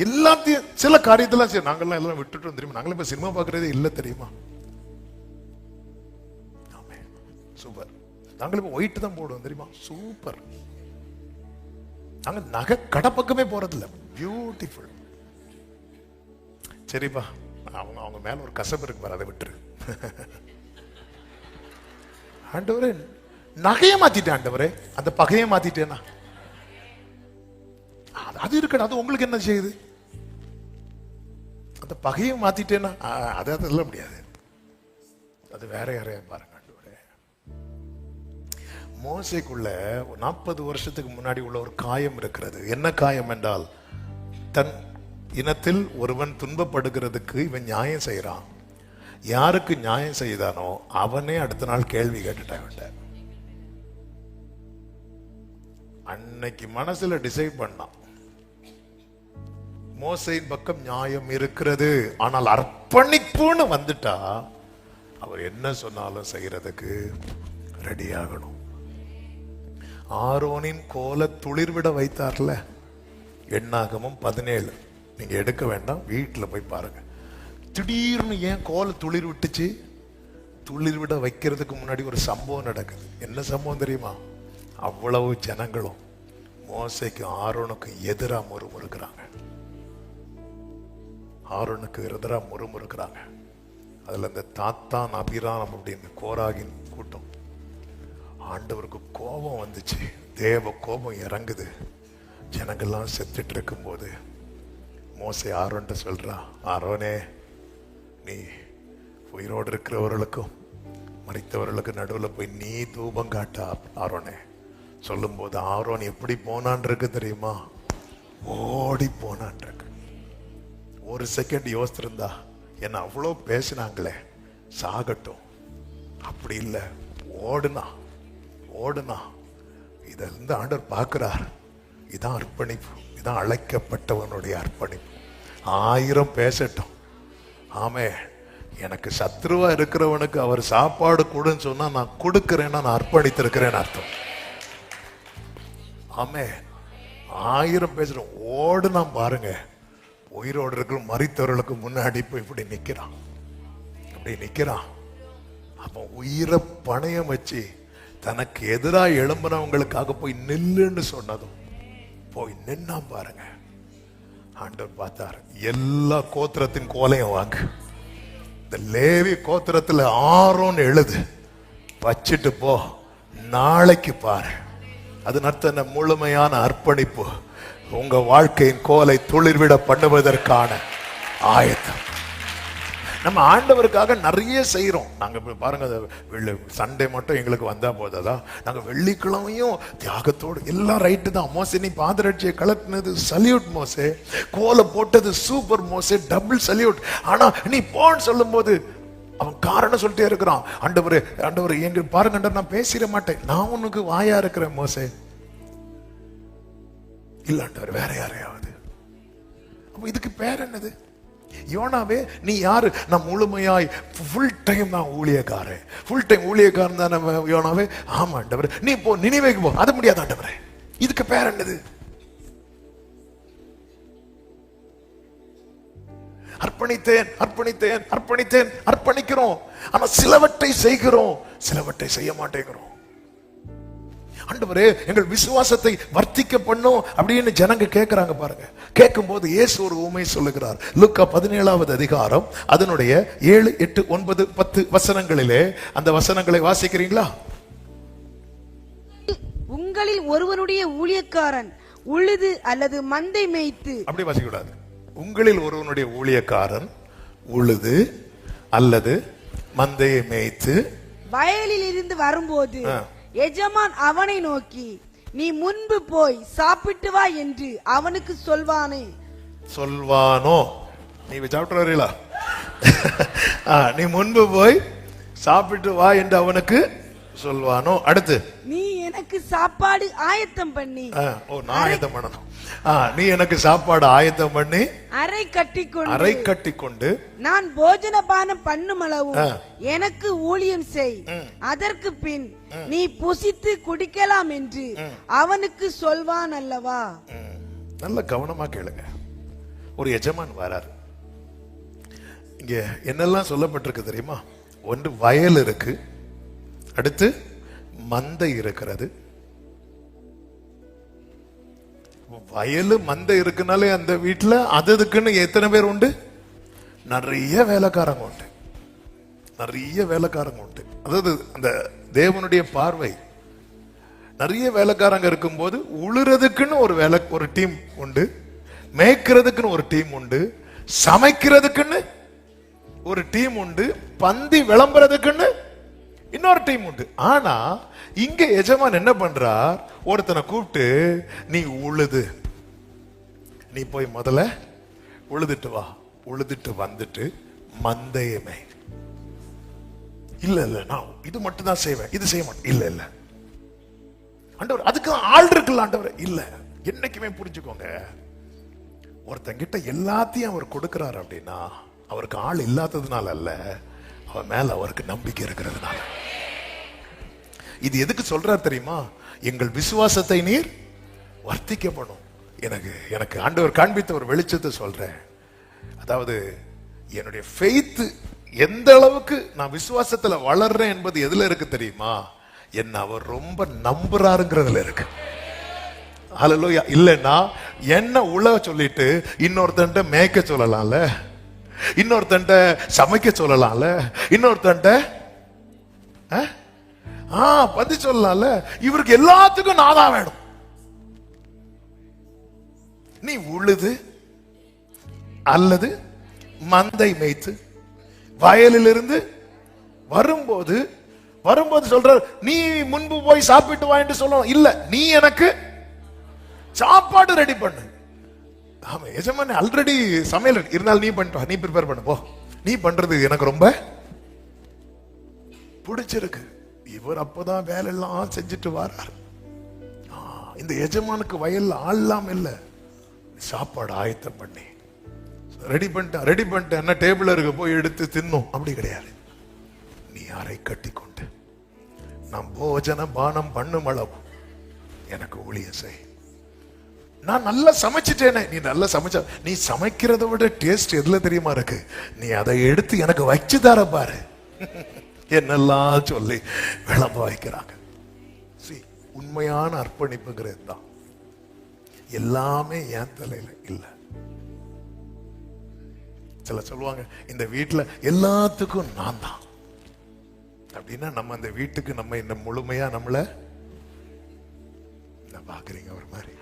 எல்லாத்தையும் சில காரியத்தெல்லாம் சரி நாங்கெல்லாம் எல்லாம் விட்டுட்டோம் தெரியுமா. நாங்களும் இப்ப சினிமா பார்க்கறதே இல்லை தெரியுமா. சூப்பர். நாங்களும் இப்ப ஒயிட் தான் போடுவோம் தெரியுமா. சூப்பர். நாங்க நகை கடை பக்கமே போறதில்ல. பியூட்டிஃபுல். சரிப்பா, அவங்க மேல ஒரு கசப்பு இருக்கு பாரு, அதை விட்டுரு. ஆண்டவரே நகையை மாத்திட்டேன், ஆண்டவரே அந்த பகையை மாத்திட்டேனா, அது இருக்கட்டும், அது உங்களுக்கு என்ன செய்யுது. அந்த பகையை மாத்திட்டேனா அது சொல்ல முடியாது, அது வேற யாரையா பாருங்க. மோசேக்குள்ள 40 வருஷத்துக்கு முன்னாடி உள்ள ஒரு காயம் இருக்கிறது. என்ன காயம் என்றால், தன் இனத்தில் ஒருவன் துன்பப்படுகிறதுக்கு இவன் நியாயம் செய்யறான். யாருக்கு நியாயம் செய்தானோ அவனே அடுத்த நாள் கேள்வி கேட்டுட்டான். அன்னைக்கு மனசுல டிசைட் பண்ணான், மோசேயின் பக்கம் நியாயம் இருக்கிறது. ஆனால் அர்ப்பணிப்புன்னு வந்துட்டா அவர் என்ன சொன்னாலும் செய்யறதுக்கு ரெடி ஆகணும். ஆரோனின் கோலை துளிர்விட வைத்தார்ல, எண்ணாகமும் 17. நீங்க எடுக்க வேண்டாம், வீட்டுல போய் பாருங்க. திடீர்னு ஏன் கோலை துளிர் விட்டுச்சு? துளிர் விட வைக்கிறதுக்கு முன்னாடி ஒரு சம்பவம் நடக்குது. என்ன சம்பவம் தெரியுமா? அவ்வளவு ஜனங்களும் மோசேக்கு ஆரோனுக்கு எதிராக முறுமுறுக்கிறாங்க. ஆரோனுக்கு எதிராக முறுமுறுக்கிறாங்க. அதுல இந்த தாத்தான் அபிராம் அப்படின்னு கோராகின் கூட்டம். ஆண்டவருக்கு கோபம் வந்துச்சு, தேவ கோபம் இறங்குது. ஜனங்கள்லாம் செத்துட்டு இருக்கும் போது மோசே ஆரோன்ட்ட சொல்றா, ஆரோனே நீ உயிரோடு இருக்கிறவர்களுக்கும் மரித்தவர்களுக்கு நடுவில் போய் நீ தூபம் காட்டா. ஆரோனே சொல்லும் போது ஆரோன் எப்படி போனான் இருக்கு தெரியுமா? ஓடி போனான் இருக்கு. ஒரு செகண்ட் யோசிச்சிருந்தா, என்ன அவ்வளோ பேசினாங்களே சாகட்டும், அப்படி இல்லை, ஓடுனா. இத இருந்து ஆண்டவர் பார்க்கிறார். இதான் அர்ப்பணிப்பு, இதான் அழைக்கப்பட்டவனுடைய அர்ப்பணிப்பு. 1000 பேசட்டும், ஆமே, எனக்கு சத்ருவா இருக்கிறவனுக்கு அவர் சாப்பாடு கொடுன்னு சொன்னா நான் கொடுக்கிறேன்னா நான் அர்ப்பணித்திருக்கிறேன்னு அர்த்தம். ஆமே, 1000 பேசுறோம், ஓடுனா பாருங்க. உயிரோடு இருக்கிற மரித்தவர்களுக்கு முன்னாடி போய் இப்படி நிக்கிறான், அப்படி நிக்கிறான். அப்ப உயிரை பணையம் வச்சு தனக்கு எதிராக எழும்புனவங்களுக்காக போய் நில்லுன்னு சொன்னதும் போய் நின்னா பாருங்க. ஆண்டவர் பார்த்தார், எல்லா கோத்திரத்தின் கோலையும் வாங்க, இந்த லேவி கோத்திரத்துல ஆரோன்னு எழுது, வச்சிட்டு போ, நாளைக்கு பாரு. அது நடத்த முழுமையான அர்ப்பணிப்பு, உங்க வாழ்க்கையின் கோலை துளிர்விட பண்ணுவதற்கான ஆயத்தம். நம்ம ஆண்டவருக்காக நிறைய செய்யறோம். நாங்க பாருங்க, சண்டே மட்டும் எங்களுக்கு வந்தா போதா, நாங்க வெள்ளிக்கிழமையும் தியாகத்தோடு எல்லாம் ரைட்டு தான். மோசே நீ பாதரட்சியை கலட்டினது சல்யூட் மோசே, கோலை போட்டது சூப்பர் மோசே, டபுள் சல்யூட். ஆனா நீ போன்னு சொல்லும் போது அவன் காரணம் சொல்லிட்டே இருக்கிறான். ஆண்டவரே ஆண்டவரே எங்க பாருங்க, நான் பேசிட மாட்டேன், நான் உனக்கு வாயா இருக்கிறேன் மோசே. இல்ல ஆண்டவர், வேற யாரையாவது. அப்ப இதுக்கு பேர் என்னது? யோனாவே நீ யாரு? நான் முழுமையாய் ஃபுல் டைம் நான் ஊழியக்காரன், ஃபுல் டைம் ஊழியக்காரன் தான் யோனாவே. ஆமா ஆண்டவர், நீ போ நினிவேக்கு போ. அது முடியாது ஆண்டவரே. இதுக்கு பேர் என்னது? அர்ப்பணித்தேன் அர்ப்பணித்தேன் அர்ப்பணித்தேன் அர்ப்பணிக்கிறோம். ஆனா சிலவற்றை செய்கிறோம், சிலவற்றை செய்ய மாட்டேங்கிறோம். ஆண்டவரே எங்கள் விசுவாசத்தை வர்த்திக்க பண்ணும் அப்படின்னு ஜனங்க கேட்கிறாங்க பாருங்க. கேட்கும் போது இயேசு ஒரு உண்மை சொல்லுகிறார். லூக்கா 17வது அதிகாரம் அதனுடைய 7, 8, 9, 10 வசனங்களிலே அந்த வசனங்களை வாசிக்கிறீங்களா? உங்களில் ஒருவனுடைய ஊழியக்காரன் உழுது அல்லது மந்தை மேய்த்து, அப்படி வாசிக்க கூடாது. உங்களில் ஒருவனுடைய ஊழியக்காரன் உழுது அல்லது மந்தையை மேய்த்து வயலில் இருந்து வரும்போது எஜமான் அவனை நோக்கி நீ முன்பு போய் சாப்பிட்டு வா என்று அவனுக்கு சொல்வானோ? நீ சாப்பிட்டு வரீங்களா? நீ முன்பு போய் சாப்பிட்டு வா என்று அவனுக்கு சொல்வானோ? அடுத்து, நீ எனக்கு சாப்பாடு ஆயத்தம் பண்ணி நான் ஆயத்தம் பண்ணணும். நீ எனக்கு சாப்பாடு ஆயத்தம் பண்ணி அறை கட்டி கொண்டு நான் போஜன பானம் பண்ணும் அளவு எனக்கு ஊழியம் செய். அதற்கு பின் நீ புசித்து குடிக்கலாம் என்று அவனுக்கு சொல்வான் அல்லவா? நல்ல கவனமா கேளுங்க. ஒரு எஜமான் வராரு. இங்க என்னெல்லாம் சொல்லப்பட்டிருக்கு தெரியுமா? ஒன்று வயல் இருக்கு, அடுத்து மந்தை இருக்கிறது. வயலு மந்தை இருக்குனாலே அந்த வீட்டுல அதுக்குன்னு எத்தனை பேர் உண்டு? நிறைய வேலைக்காரங்க உண்டு, நிறைய வேலைக்காரங்க உண்டு. அதாவது அந்த தேவனுடைய பார்வை நிறைய வேலைக்காரங்க இருக்கும்போது உழுறதுக்குன்னு ஒரு டீம் உண்டு, மேய்க்கிறதுக்குன்னு ஒரு டீம் உண்டு, சமைக்கிறதுக்குன்னு ஒரு டீம் உண்டு, பந்தி விளம்புறதுக்குன்னு இன்னொரு டீம் உண்டு. ஆனா இங்க எஜமான் என்ன பண்றார்? ஒருத்தனை கூப்பிட்டு, நீ உழுது, நீ போய் முதல்ல உழுதுட்டு வா, உழுதுட்டு வந்துட்டு மந்தையமே. இல்ல இல்ல நான் இது மட்டும் தான் செய்வேன், இது செய்ய மாட்டேன். இல்ல இல்ல ஆண்டவர், அதுக்கு ஆள் இருக்குல்ல ஆண்டவர். இல்ல, என்னைக்குமே புரிஞ்சுக்கோங்க, ஒருத்தங்கிட்ட எல்லாத்தையும் அவர் கொடுக்கிறார் அப்படின்னா அவருக்கு ஆள் இல்லாததுனால அல்ல, அவன் மேல அவருக்கு நம்பிக்கை இருக்கிறதுனால. இது எதுக்கு சொல்றார் தெரியுமா? எங்கள் விசுவாசத்தை நீர் வர்த்திக்கப்படும். எனக்கு ஆண்டவர் காண்பித்த ஒரு வெளிச்சத்தை சொல்றேன். அதாவது என்னுடைய ஃபெய்த் எந்த அளவுக்கு நான் விசுவாசத்துல வளர்றேன் என்பது எதுல இருக்கு தெரியுமா? என்ன அவர் ரொம்ப நம்புறாருங்கிறதுல இருக்கு. ஹல்லேலூயா. இல்லைன்னா என்ன உள்ள சொல்லிட்டு இன்னொருத்தன்ட்ட மேய்க்க சொல்லலாம்ல, இன்னொருத்தன்ட்ட சமைக்க சொல்லலாம்ல, இன்னொருத்தன்ட்ட பத்தி சொல்லலாம்ல. இவருக்கு எல்லாத்துக்கும் நான் தான் வேணும். நீ உழுது அல்லது மந்தை மேய்த்து வயலிலிருந்து வரும்போது சொல்ற, நீ முன்பு போய் சாப்பிட்டு வா என்று சொல்லணும். இல்ல, நீ எனக்கு சாப்பாடு ரெடி பண்ணு. ஆமா, எஜமானே ஆல்ரெடி சமையல் இருந்தாலும் நீ பண்ணிட்டு, நீ ப்ரிப்பேர் பண்ணு போ. நீ பண்றது எனக்கு ரொம்ப பிடிச்சிருக்கு. இவர் அப்பதான் வேலை எல்லாம் செஞ்சுட்டு வர்றார். இந்த எஜமானுக்கு வயல்ல ஆள்லாம் இல்ல, சாப்பாடு ஆயத்தம் பண்ணி ரெடி பண்ணிட்டேன் என்ன டேபிள் இருக்கு போய் எடுத்து தின்னும் அப்படி கிடையாது. நீ அறை கட்டி கொண்டு நான் போஜன பானம் பண்ணும் அளவு எனக்கு ஊழியம் செய். நான் நல்லா சமைச்சிட்டேனே, நீ நல்லா சமைச்ச, நீ சமைக்கிறத விட டேஸ்ட் எதுல தெரியுமா இருக்கு? நீ அதை எடுத்து எனக்கு வச்சு தர பாரு. என்னெல்லாம் சொல்லி விளம்ப வைக்கிறாங்க. உண்மையான அர்ப்பணிப்புங்கிறது தான். எல்லாமே என் தலையில இல்ல. சில சொல்லுவாங்க, இந்த வீட்டுல எல்லாத்துக்கும் நான் தான் அப்படின்னா, நம்ம அந்த வீட்டுக்கு நம்ம இந்த முழுமையா நம்மள பாக்குறீங்க ஒரு மாதிரி.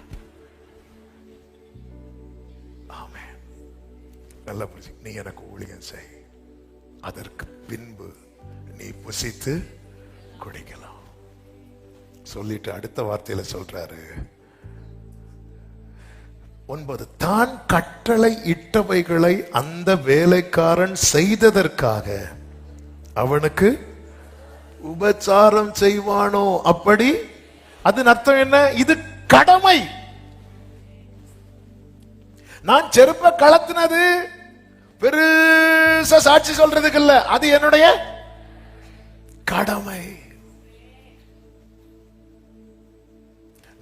ஆமே, நல்லா புரிஞ்சு. நீ எனக்கு ஊழியம் செய், அதற்கு பின்பு நீ புசித்து குடிக்கலாம் சொல்லிட்டு அடுத்த வார்த்தையில சொல்றாரு 9, தான் கட்டளை இட்டவைகளை அந்த வேலைக்காரன் செய்ததற்காக அவனுக்கு உபச்சாரம் செய்வானோ? அப்படி அது அர்த்தம் என்ன? இது கடமை. நான் செருப்ப கலத்தினது பெருசா சாட்சி சொல்றதுக்கு இல்ல, அது என்னுடைய கடமை.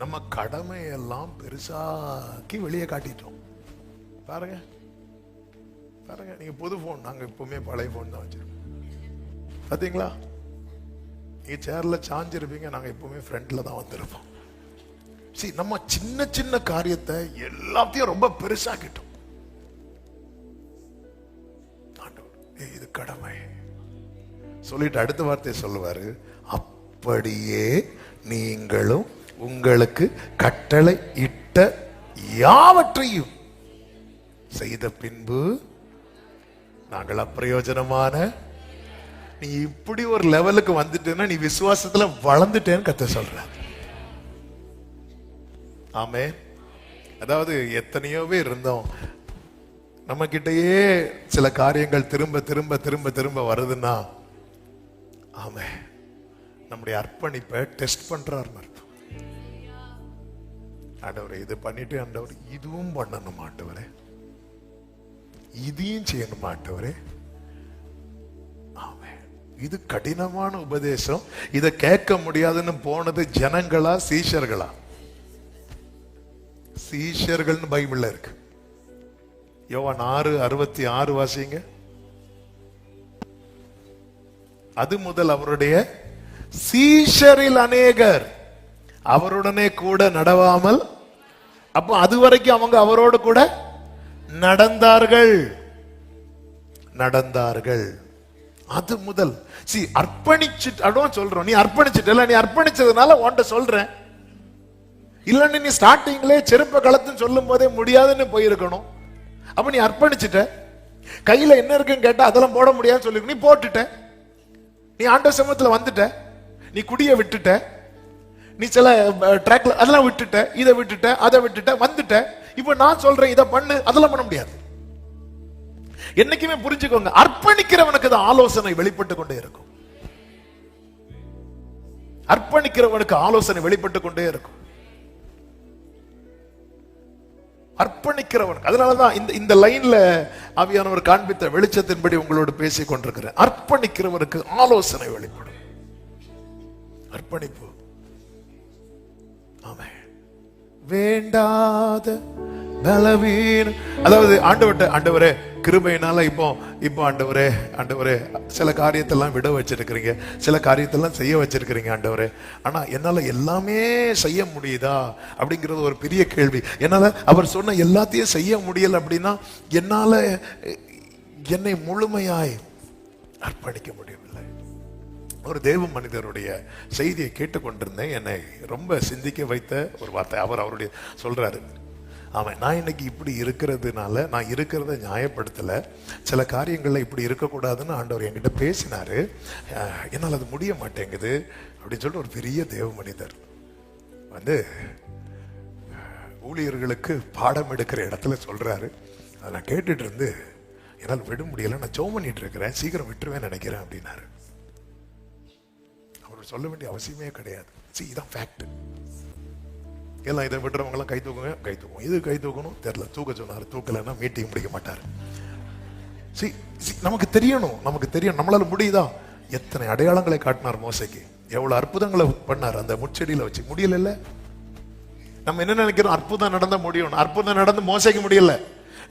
நம்ம கடமை எல்லாம் பெருசாக்கி வெளியே காட்டிட்டோம். பாருங்க பாருங்க, நீங்க புது போன், நாங்க எப்பவுமே பழைய போன் தான் வச்சிருக்கோம். பாத்தீங்களா? நீங்க சேர்ல சாஞ்சிருப்பீங்க, நாங்க எப்பவுமே ஃப்ரண்ட்ல தான் வந்திருப்போம். சரி, நம்ம சின்ன சின்ன காரியத்தை எல்லாத்தையும் ரொம்ப பெருசாக்கிட்டோம். இது கடமை சொல்லிட்டு அடுத்த வார்த்தை சொல்லுவாரு, அப்படியே நீங்களும் உங்களுக்கு கட்டளை இட்ட யாவற்றையும் செய்த பின்பு நாங்கள் அப்பிரயோஜனமான. நீ இப்படி ஒரு லெவலுக்கு வந்துட்டேன்னா நீ விசுவாசத்துல வளர்ந்துட்டேன்னு கத்த சொல்ற. ஆமே. அதாவது எத்தனையோ பேர் இருந்தோம், நம்ம கிட்டயே சில காரியங்கள் திரும்ப திரும்ப திரும்ப திரும்ப வருதுன்னா, ஆமே, நம்முடைய அர்ப்பணிப்பை டெஸ்ட் பண்றாருன்னு அர்த்தம். ஆண்டவரே இது பண்ணிட்டு ஆண்டவர் இதுவும் பண்ணணும் ஆண்டவரே, இதையும் செய்யணும் ஆண்டவரே. ஆமென். இது கடினமான உபதேசம். இதை கேட்க முடியாதுன்னு போனது ஜனங்களா சீஷர்களா? சீஷர்கள்னு பைபிள்ல இருக்கு. யோவான் 6:66 வாசிங்க. அது முதல் அவருடைய சீஷரில் அநேகர் அவருடனே கூட நடவாமல், அப்போ அது வரைக்கும் அவங்க அவரோடு கூட நடந்தார்கள். அது முதல் அர்ப்பணிச்சுட்டு அதான் சொல்றோம். நீ அர்ப்பணிச்சுட்டு, நீ அர்ப்பணிச்சதுனால உன்கிட்ட சொல்றேன். இல்லன்னு நீ ஸ்டார்டிங்லே செருப்ப களத்துன்னு சொல்லும் போதே முடியாதுன்னு போயிருக்கணும். அப்ப நீ அர்ப்பணிச்சுட்ட, கையில என்ன இருக்குன்னு கேட்டா அதெல்லாம் போட முடியாதுன்னு சொல்லி நீ போட்டுட்ட. நீ ஆண்டவர் சமூகத்துல வந்துட்ட, நீ குடிய விட்டுட்ட, நீ சில ட்ராக்ல அதெல்லாம் விட்டுட்ட, இதை விட்டுட்ட, அதை விட்டுட்ட, வந்துட்ட. இப்ப நான் சொல்றேன் இதை பண்ணு, அதெல்லாம் பண்ண முடியாது. என்னைக்குமே புரிஞ்சுக்கோங்க, அர்ப்பணிக்கிறவனுக்கு தான் ஆலோசனை வெளிப்பட்டு கொண்டே இருக்கும். அர்ப்பணிக்கிறவனுக்கு ஆலோசனை வெளிப்பட்டு கொண்டே இருக்கும். அர்ப்பணிக்கிறவன். அதனாலதான் இந்த லைன்ல ஆவியானவர் காண்பித்த வெளிச்சத்தின்படி உங்களோடு பேசிக் கொண்டிருக்கிறேன். அர்ப்பணிக்கிறவருக்கு ஆலோசனை வெளிப்படும். அர்ப்பணிப்பு. ஆமென். வேண்டாத பலவீன, அதாவது ஆண்டவரே கிருபையினால இப்போ ஆண்டவரே சில காரியத்தெல்லாம் விட வச்சிருக்கிறீங்க, சில காரியத்தெல்லாம் செய்ய வச்சிருக்கிறீங்க ஆண்டவரே. ஆனா என்னால எல்லாமே செய்ய முடியுதா அப்படிங்கிறது ஒரு பெரிய கேள்வி. என்னால அவர் சொன்ன எல்லாத்தையும் செய்ய முடியல அப்படின்னா என்னால என்னை முழுமையாய் அர்ப்பணிக்க முடியவில்லை. ஒரு தேவ மனிதருடைய செய்தியை கேட்டுக்கொண்டிருந்தேன். என்னை ரொம்ப சிந்திக்க வைத்த ஒரு வார்த்தை. அவருடைய சொல்றாரு, ஆமாம், நான் இன்னைக்கு இப்படி இருக்கிறதுனால நான் இருக்கிறத நியாயப்படுத்தல, சில காரியங்கள்ல இப்படி இருக்கக்கூடாதுன்னு ஆண்டவர் என்கிட்ட பேசினாரு, என்னால் அது முடிய மாட்டேங்குது அப்படின்னு சொல்லிட்டு ஒரு பெரிய தேவ மனிதர் வந்து ஊழியர்களுக்கு பாடம் எடுக்கிற இடத்துல சொல்றாரு. அதை நான் கேட்டுட்டு இருந்து என்னால் விட முடியல, நான் ஜெபம் பண்ணிட்டு இருக்கிறேன், சீக்கிரம் விட்டுருவேன் நினைக்கிறேன் அப்படின்னாரு. அவர் சொல்ல வேண்டிய அவசியமே கிடையாது. இதான் ஃபேக்ட். எல்லாம் இதை விட்டுறவங்க எல்லாம் கை தூக்குவோம், இது கை தூக்கணும் தெரியல, தூக்க சொன்னார், தூக்கலைன்னா மீட்டிங் முடிக்க மாட்டார். நமக்கு தெரியணும், நம்மளால முடியுதா? எத்தனை அடையாளங்களை காட்டினார் மோசைக்கு, எவ்வளவு அற்புதங்களை பண்ணார் அந்த முச்செடியில வச்சு. முடியல. நம்ம என்ன நினைக்கிறோம்? அற்புதம் நடந்தா முடியும். அற்புதம் நடந்து மோசைக்கு முடியல.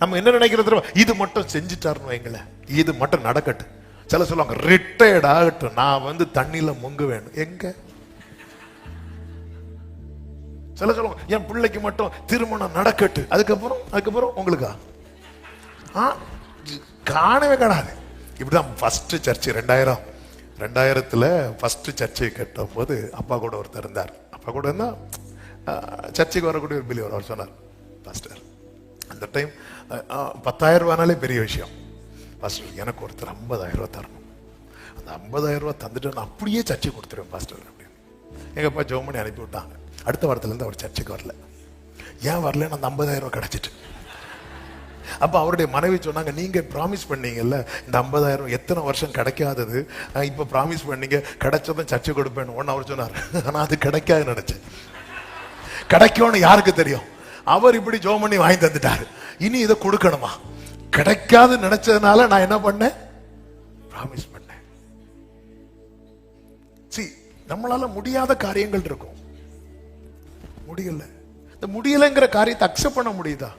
நம்ம என்ன நினைக்கிறது? இது மட்டும் செஞ்சுட்டாருன்னு வைங்கள, இது மட்டும் நடக்கட்டும். சில சொல்லுவாங்க ரிட்டையர்ட் ஆகட்டும், நான் தண்ணியில முங்க வேணும். எங்க சில சொல்லுவாங்க என் பிள்ளைக்கு மட்டும் திருமணம் நடக்கட்டு, அதுக்கப்புறம் உங்களுக்கா? காணவே காணாது. இப்படிதான் ஃபர்ஸ்ட் சர்ச்சு 2000 ஃபர்ஸ்ட் சர்ச்சை கட்டும் போது அப்பா கூட ஒருத்தர் இருந்தார். அப்பா கூட இருந்தா சர்ச்சைக்கு வரக்கூடிய ஒரு பிலிவர். அவர் சொன்னார், பாஸ்டர் அந்த டைம் 10,000 ரூபானாலே பெரிய விஷயம். பாஸ்டர் எனக்கு ஒருத்தர் 50,000 தரணும், அந்த 50,000 தந்துட்டு நான் அப்படியே சர்ச்சை கொடுத்துருவேன் பாஸ்டர் அப்படின்னு. எங்க அப்பா ஜெபம் பண்ணி அனுப்பி விட்டாங்க. அடுத்த வாரத்திலேருந்து அவர் சர்ச்சுக்கு வரல. ஏன் வரல? அந்த 50,000 கிடைச்சிட்டு. அப்ப அவருடைய மனைவி சொன்னாங்க, நீங்க ப்ராமிஸ் பண்ணீங்கல்ல இந்த 50,000 எத்தனை வருஷம் கிடைக்காதது, இப்ப ப்ராமிஸ் பண்ணீங்க கிடைச்சதும் சர்ச்சை கொடுப்பேன்னு. ஒன்னு அவர் சொன்னார், ஆனா அது கிடைக்காது நினைச்சேன். கிடைக்கும்னு யாருக்கு தெரியும்? அவர் இப்படி ஜெபம் பண்ணி வாங்கி தந்துட்டாரு, இனி இதை கொடுக்கணுமா? கிடைக்காது நினைச்சதுனால நான் என்ன பண்ணேன்? ப்ராமிஸ் பண்ணேன். நம்மளால முடியாத காரியங்கள் இருக்கும். முடியல. இந்த முடியலங்கிற காரியத்தை அக்செப்ட் பண்ண முடியுதா?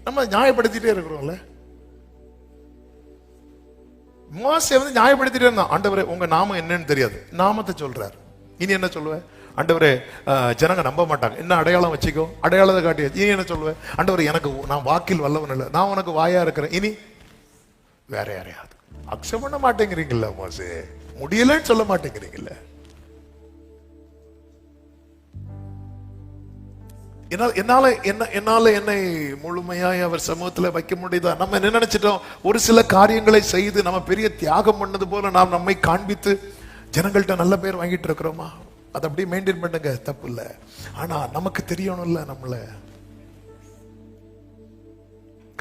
நம்ம நியாயப்படுத்திட்டே இருக்கிறோம்ல. மோசே நியாயப்படுத்திட்டே இருந்தான். ஆண்டவரே உங்க நாமம் என்னன்னு தெரியாது, நாமத்தை சொல்றாரு. இனி என்ன சொல்லுவேன்? ஆண்டவரே ஜனங்க நம்ப மாட்டாங்க, என்ன அடையாளம் வச்சுக்கோ, அடையாளத்தை காட்டிய. இனி என்ன சொல்லுவேன்? ஆண்டவரே எனக்கு நான் வாக்கில் வல்லவன் இல்லை, நான் உனக்கு வாயா இருக்கிறேன். இனி வேற யாரையாவது அக்செப்ட் பண்ண மாட்டேங்கிறீங்கல்ல மோசே, முடியலன்னு சொல்ல மாட்டேங்கிறீங்கல்ல. என்னால என்னை முழுமையாய் அவர் சமூகத்துல வைக்க முடியுதா? நம்ம என்ன நினைச்சிட்டோம்? ஒரு சில காரியங்களை செய்து நம்ம பெரிய தியாகம் பண்ணது போல நாம் நம்மை காண்பித்து ஜனங்கள்ட்ட நல்ல பேர் வாங்கிட்டு இருக்கிறோமா? அதை அப்படியே மெயின்டைன் பண்ணுங்க, தப்பு இல்லை. ஆனா நமக்கு தெரியணும்ல, நம்மள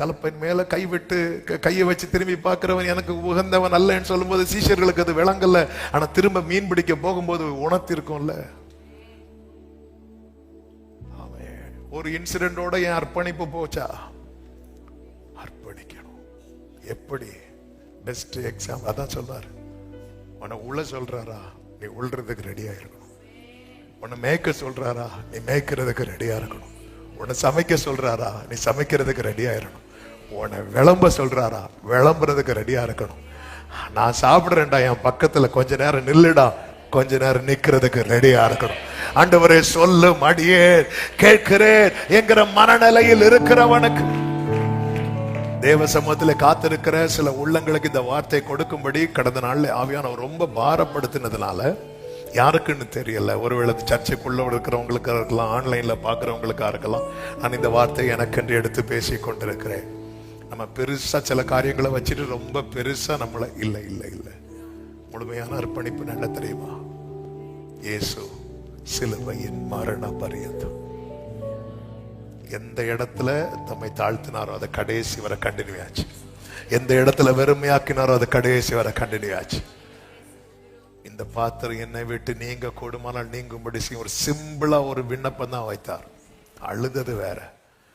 கலப்பையின் மேல கைவிட்டு கையை வச்சு திரும்பி பார்க்கிறவன் எனக்கு உகந்தவன் அல்லன்னு சொல்லும் போது சீஷர்களுக்கு அது விளங்கல. ஆனா திரும்ப மீன் பிடிக்க போகும்போது உணர்த்தி இருக்கும்ல. ஒரு இன்சிடென்டோட என் அர்ப்பணிப்பு போச்சா? அர்ப்பணிக்கணும். எப்படி? பெஸ்ட் எக்ஸாம்பிள் அதான் சொல்றாரு. உன்னை உள்ள சொல்றாரா, நீ உள்றதுக்கு ரெடியா இருக்கணும். உன்னை மேய்க்க சொல்றாரா, நீ மேய்க்கிறதுக்கு ரெடியா இருக்கணும். உன்னை சமைக்க சொல்றாரா, நீ சமைக்கிறதுக்கு ரெடியா இருக்கணும். உன்னை விளம்ப சொல்றாரா, விளம்புறதுக்கு ரெடியா இருக்கணும். நான் சாப்பிடுறேன்டா, என் பக்கத்துல கொஞ்ச நேரம் நில்லுடா, கொஞ்ச நேரம் நிக்கிறதுக்கு ரெடியா இருக்கணும். ஆண்டவரே சொல்லும் அடியே கேட்கிறேன் என்கிற மனநிலையில் இருக்கிறவனுக்கு தேவ சமூகத்தில் காத்திருக்கிற சில உள்ளங்களுக்கு இந்த வார்த்தை கொடுக்கும்படி கடந்த நாள்ல ஆவியானவர் ரொம்ப பாரப்படுத்தினதுனால, யாருக்குன்னு தெரியல, ஒருவேளை சர்ச்சைக்குள்ள இருக்கிறவங்களுக்கா இருக்கலாம், ஆன்லைன்ல பாக்குறவங்களுக்கா இருக்கலாம், நான் இந்த வார்த்தையை எனக்கென்று எடுத்து பேசி கொண்டிருக்கிறேன். நம்ம பெருசா சில காரியங்களை வச்சுட்டு ரொம்ப பெருசா நம்மள இல்ல இல்ல இல்ல முழுமையான அர்ப்பணிப்பு என்ன தெரியுமா? இயேசு சிலுவையின் மரண பரியந்தம் எந்த இடத்துல தம்மை தாழ்த்தினாரோ அதை கடைசி வரை கண்டினியூ ஆச்சு. எந்த இடத்துல வெறுமையாக்கினாரோ அதை கடைசி வரை கண்டினியூ ஆச்சு. இந்த பாத்திரம் என்னை விட்டு நீங்க கூடுமானால் நீங்கும்படி ஒரு சிம்பிளா ஒரு விண்ணப்பம் தான் வைத்தார். அழுதது வேற,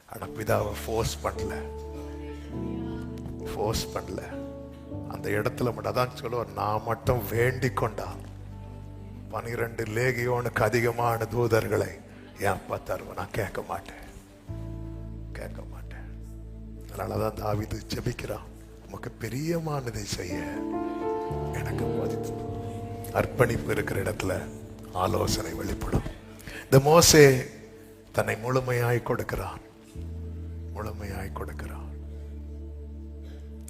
ஆனா பிதாவை ஃபோர்ஸ் பண்ணல. அந்த இடத்துல மட்டும் அதான் சொல்லுவார், நான் மட்டும் வேண்டிக் கொண்டார் 12 லேகியோனுக்கு அதிகமான தூதர்களை என் அப்பா தருவேன், நான் கேட்க மாட்டேன். அதனாலதான் தாவீது ஜெபிக்கிறான், உமக்கு பிரியமானதை செய்ய எனக்கு போதித்து. அர்ப்பணிப்பு இருக்கிற இடத்துல ஆலோசனை வெளிப்படும். இந்த மோசே தன்னை முழுமையாய் கொடுக்கிறான்.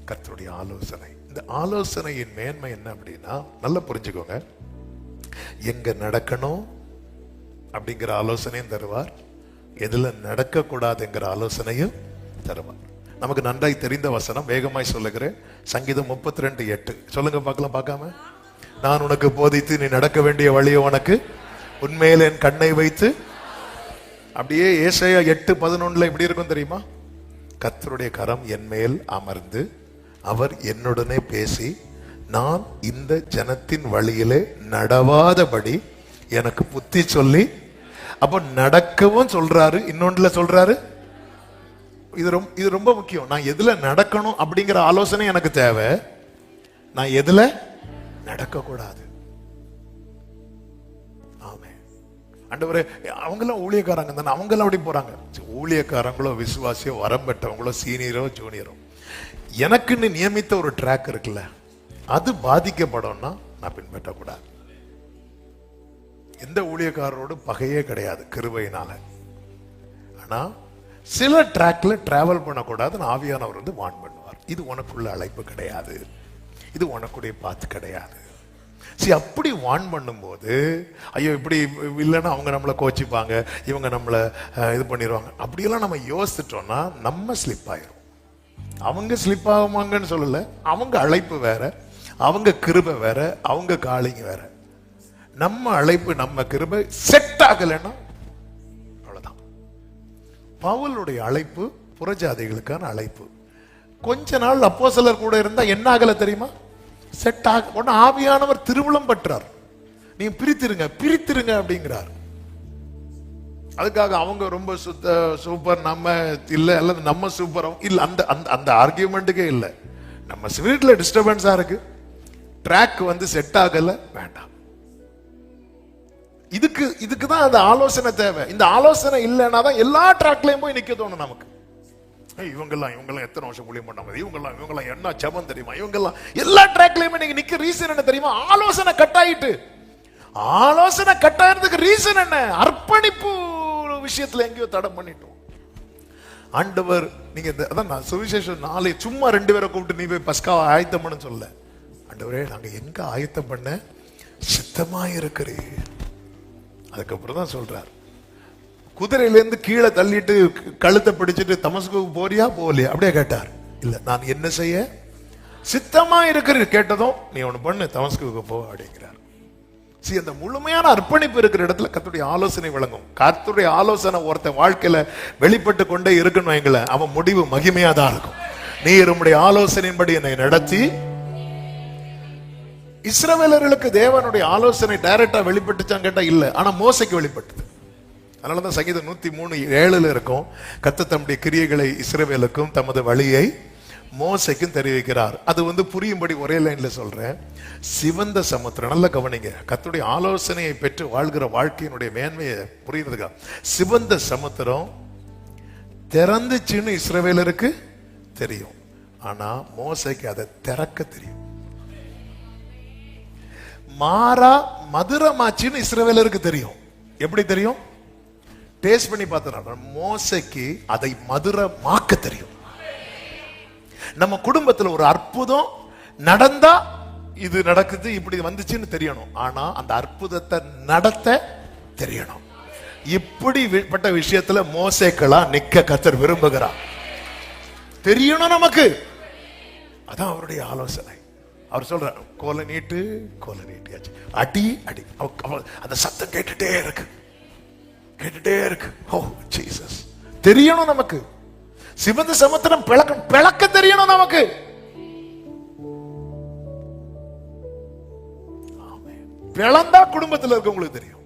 கர்த்தருடைய ஆலோசனை. இந்த ஆலோசனையின் மேன்மை என்ன அப்படின்னா, நல்லா புரிஞ்சுக்கோங்க, எங்க நடக்கணும் அப்படிங்கிற ஆலோசனையும் தருவார், எதுல நடக்க கூடாதுங்கிற ஆலோசனையும் தருவார். நமக்கு நன்றாய் தெரிந்த வசனம், வேகமாய் சொல்லுகிறேன், சங்கீதம் 32:8 சொல்லுங்க பார்க்கலாம். பார்க்காம, நான் உனக்கு போதித்து நீ நடக்க வேண்டிய வழியை உனக்கு உண்மையில் என் கண்ணை வைத்து. அப்படியே ஏசாயா 8:11 எப்படி இருக்கும் தெரியுமா? கர்த்தருடைய கரம் என் மேல் அமர்ந்து அவர் என்னுடனே பேசி நான் இந்த ஜனத்தின் வழியிலே நடவாதபடி எனக்கு புத்தி சொல்லி. அப்ப நடக்கவும் சொல்றாரு, இன்னொன்றுல சொல்றாரு. இது ரொம்ப முக்கியம். நான் எதுல நடக்கணும் அப்படிங்கிற ஆலோசனை எனக்கு தேவை, நான் எதுல நடக்க கூடாது. ஆமே ஆண்டவரே, அவங்கெல்லாம் ஊழியக்காரங்க தானே, அவங்கெல்லாம் அப்படி போறாங்க. ஊழியக்காரங்களோ விசுவாசியோ வரம் பெற்றவங்களோ சீனியரோ ஜூனியரோ, எனக்குன்னு நியமித்த ஒரு ட்ராக் இருக்குல்ல, அது பாதிக்கப்படும்னா நான் பின்பற்றக்கூடாது. எந்த ஊழியக்காரரோடு பகையே கிடையாது கிருபையினால. ஆனா சில ட்ராக்ல டிராவல் பண்ணக்கூடாதுன்னு ஆவியானவர் வந்து வான் பண்ணுவார். இது உனக்குள்ள அழைப்பு கிடையாது, இது உனக்குடைய பாத்து கிடையாது. சரி, அப்படி வான் பண்ணும்போது ஐயோ இப்படி இல்லைன்னா அவங்க நம்மளை கோச்சிப்பாங்க, இவங்க நம்மளை இது பண்ணிடுவாங்க, அப்படியெல்லாம் நம்ம யோசிச்சிட்டோம்னா நம்ம ஸ்லிப் ஆயிரும். அவங்க ஸ்லிப் ஆகுமாங்கன்னு சொல்லல, அவங்க அழைப்பு வேற, அவங்க கிருபை வேற, அவங்க காலிங்க வேற. நம்ம அழைப்பு நம்ம கிருபை செட் ஆகலைன்னா அவ்வளவுதான். பவுலுடைய அழைப்பு புறஜாதிகளுக்கான அழைப்பு. கொஞ்ச நாள் அப்போஸ்தலர் கூட இருந்தா என்ன ஆகல தெரியுமா? செட் ஆக. உடனே ஆவியானவர் திருவுளம் பற்றார், நீங்க பிரித்திருங்க அப்படிங்கிறார். அதுக்காக அவங்க ரொம்ப சூப்பர் நம்ம இல்ல, அல்லது நம்ம சூப்பர் இல்ல, அந்த அந்த ஆர்கியூமெண்ட்டுக்கே இல்லை. நம்ம ஸ்பிரிட்ல டிஸ்டர்பன்ஸா இருக்கு, ட்ராக் வந்து செட் ஆகல, வேண்டாம். இதுக்கு தான் அந்த ஆலோசனை தேவை. இந்த ஆலோசனை இல்லைன்னா தான் எல்லா ட்ராக்லயும் போய் நிக்க தோணும் நமக்கு. இவங்கெல்லாம் எத்தனை வருஷம் ஊழியம் பண்ணாங்க, இவங்கெல்லாம் என்ன ஜெபம் தெரியுமா, இவங்கெல்லாம் எல்லா ட்ராக்லயுமே நீங்க நிக்க ரீசன் என்ன தெரியுமா? ஆலோசனை கட் ஆயிட்டு. ஆலோசனை கட் ஆயிரதுக்கு ரீசன் என்ன? அர்ப்பணிப்பு விஷயத்துல எங்கேயோ தடம் பண்ணிட்டோம். ஆண்டவர் நீங்க அதான் நான் சுவிசேஷம் 4 சும்மா 2 பேரை கூப்பிட்டு நீ போய் பஸ்காவை ஆயத்தம் பண்ண சொல்ல. ஆண்டவரே நாங்க எங்க ஆயத்தம் பண்ண சித்தமா இருக்கிறீர். அதுக்கப்புறம் தான் சொல்றார், குதிரையிலேருந்து கீழே தள்ளிட்டு கழுத்தை பிடிச்சிட்டு தமஸ்குக்கு போறியா போகலையா அப்படியே கேட்டார். இல்ல, நான் என்ன செய்ய சித்தமா இருக்கிறீர். கேட்டதும் நீ ஒண்ணு பண்ணு, தமஸ்குக்கு போ அப்படிங்கிறார். அந்த முழுமையான அர்ப்பணிப்பு இருக்கிற இடத்துல கர்த்தருடைய ஆலோசனை விளங்கும். கர்த்தருடைய ஆலோசனை ஒருத்த வாழ்க்கையில வெளிப்பட்டு கொண்டே இருக்கணும் எங்களை, அவன் முடிவு மகிமையா தான் இருக்கும். நீர் உம்முடைய ஆலோசனையின்படி என்னை நடத்தி. இஸ்ரவேலர்களுக்கு தேவனுடைய ஆலோசனை டைரக்டா வெளிப்பட்டுச்சான்னு கேட்டா இல்ல, ஆனா மோசைக்கு வெளிப்பட்டது. அதனாலதான் சங்கீதம் 103:7 இருக்கும், கர்த்தர் தம்முடைய கிரியைகளை இஸ்ரவேலுக்கும் தமது வழியை மோசைக்கும் தெரிவிக்கிறார். அது புரியும்படி ஒரே லைன்ல சொல்றேன். சிவந்த சமுத்திரம், நல்ல கவனிங்க, கர்த்தருடைய ஆலோசனையை பெற்று வாழ்கிற வாழ்க்கையினுடைய மேன்மையை புரியுறதுக்கா. சிவந்த சமுத்திரம் திறந்துச்சுன்னு இஸ்ரவேலருக்கு தெரியும், ஆனா மோசைக்கு அதை திறக்க தெரியும். மாறா மதுரமாச்சின்னு இஸ்ரவேலருக்கு தெரியும். எப்படி தெரியும்? டேஸ்ட் பண்ணி பார்த்தா. மோசைக்கு அதை மதுரமாக்க தெரியும். நம்ம குடும்பத்துல ஒரு அற்புதம் நடந்தா இது நடக்குது, இப்படி வந்துச்சுன்னு தெரியணும், ஆனா அந்த அற்புதத்தை நடத்த தெரியணும். இப்படிப்பட்ட விஷயத்துல மோசேக்களா நிக்க கர்த்தர் விரும்புகிறார். தெரியணும் நமக்கு. அதான் அவருடைய ஆலோசனை. அவர் சொல்ற கோலை நீட்டியாச்சு, அடி அடி. அந்த சத்தம் கேட்டுட்டே இருக்கு. ஓ ஜீசஸ், தெரியணும் நமக்கு. சிவந்த சமுத்திரம் பிளக்க தெரியணும் நமக்கு. பிளந்தா குடும்பத்தில் இருக்கவங்களுக்கு தெரியும்.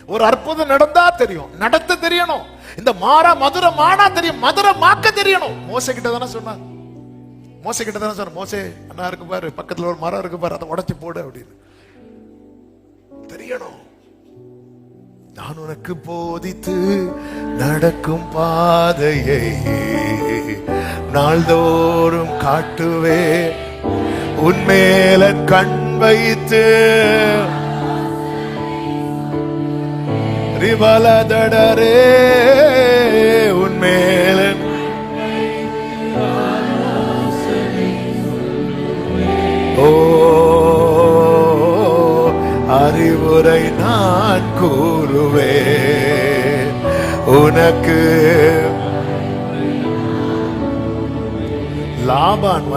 ஒரு அற்புதம் நடந்தா தெரியும், நடத்த தெரியணும். இந்த மாறா மதுரமானா தெரியும், மதுரமாக்க தெரியணும். மோசே கிட்ட தானே சொன்னார். மோசே அண்ணா இருக்கு பாரு, பக்கத்துல ஒரு மரம் இருக்கு பாரு, அதை உடைச்சு போடு அப்படின்னு தெரியணும். நான் உனக்கு போதித்து நடக்கும் பாதையை நாள்தோறும் காட்டுவே, உன்மேல கண் வைத்து ரிவலதடரே, உன்மேல ஓ அறிவுரை நான் கூறுவேன் உனக்கு. லாபான்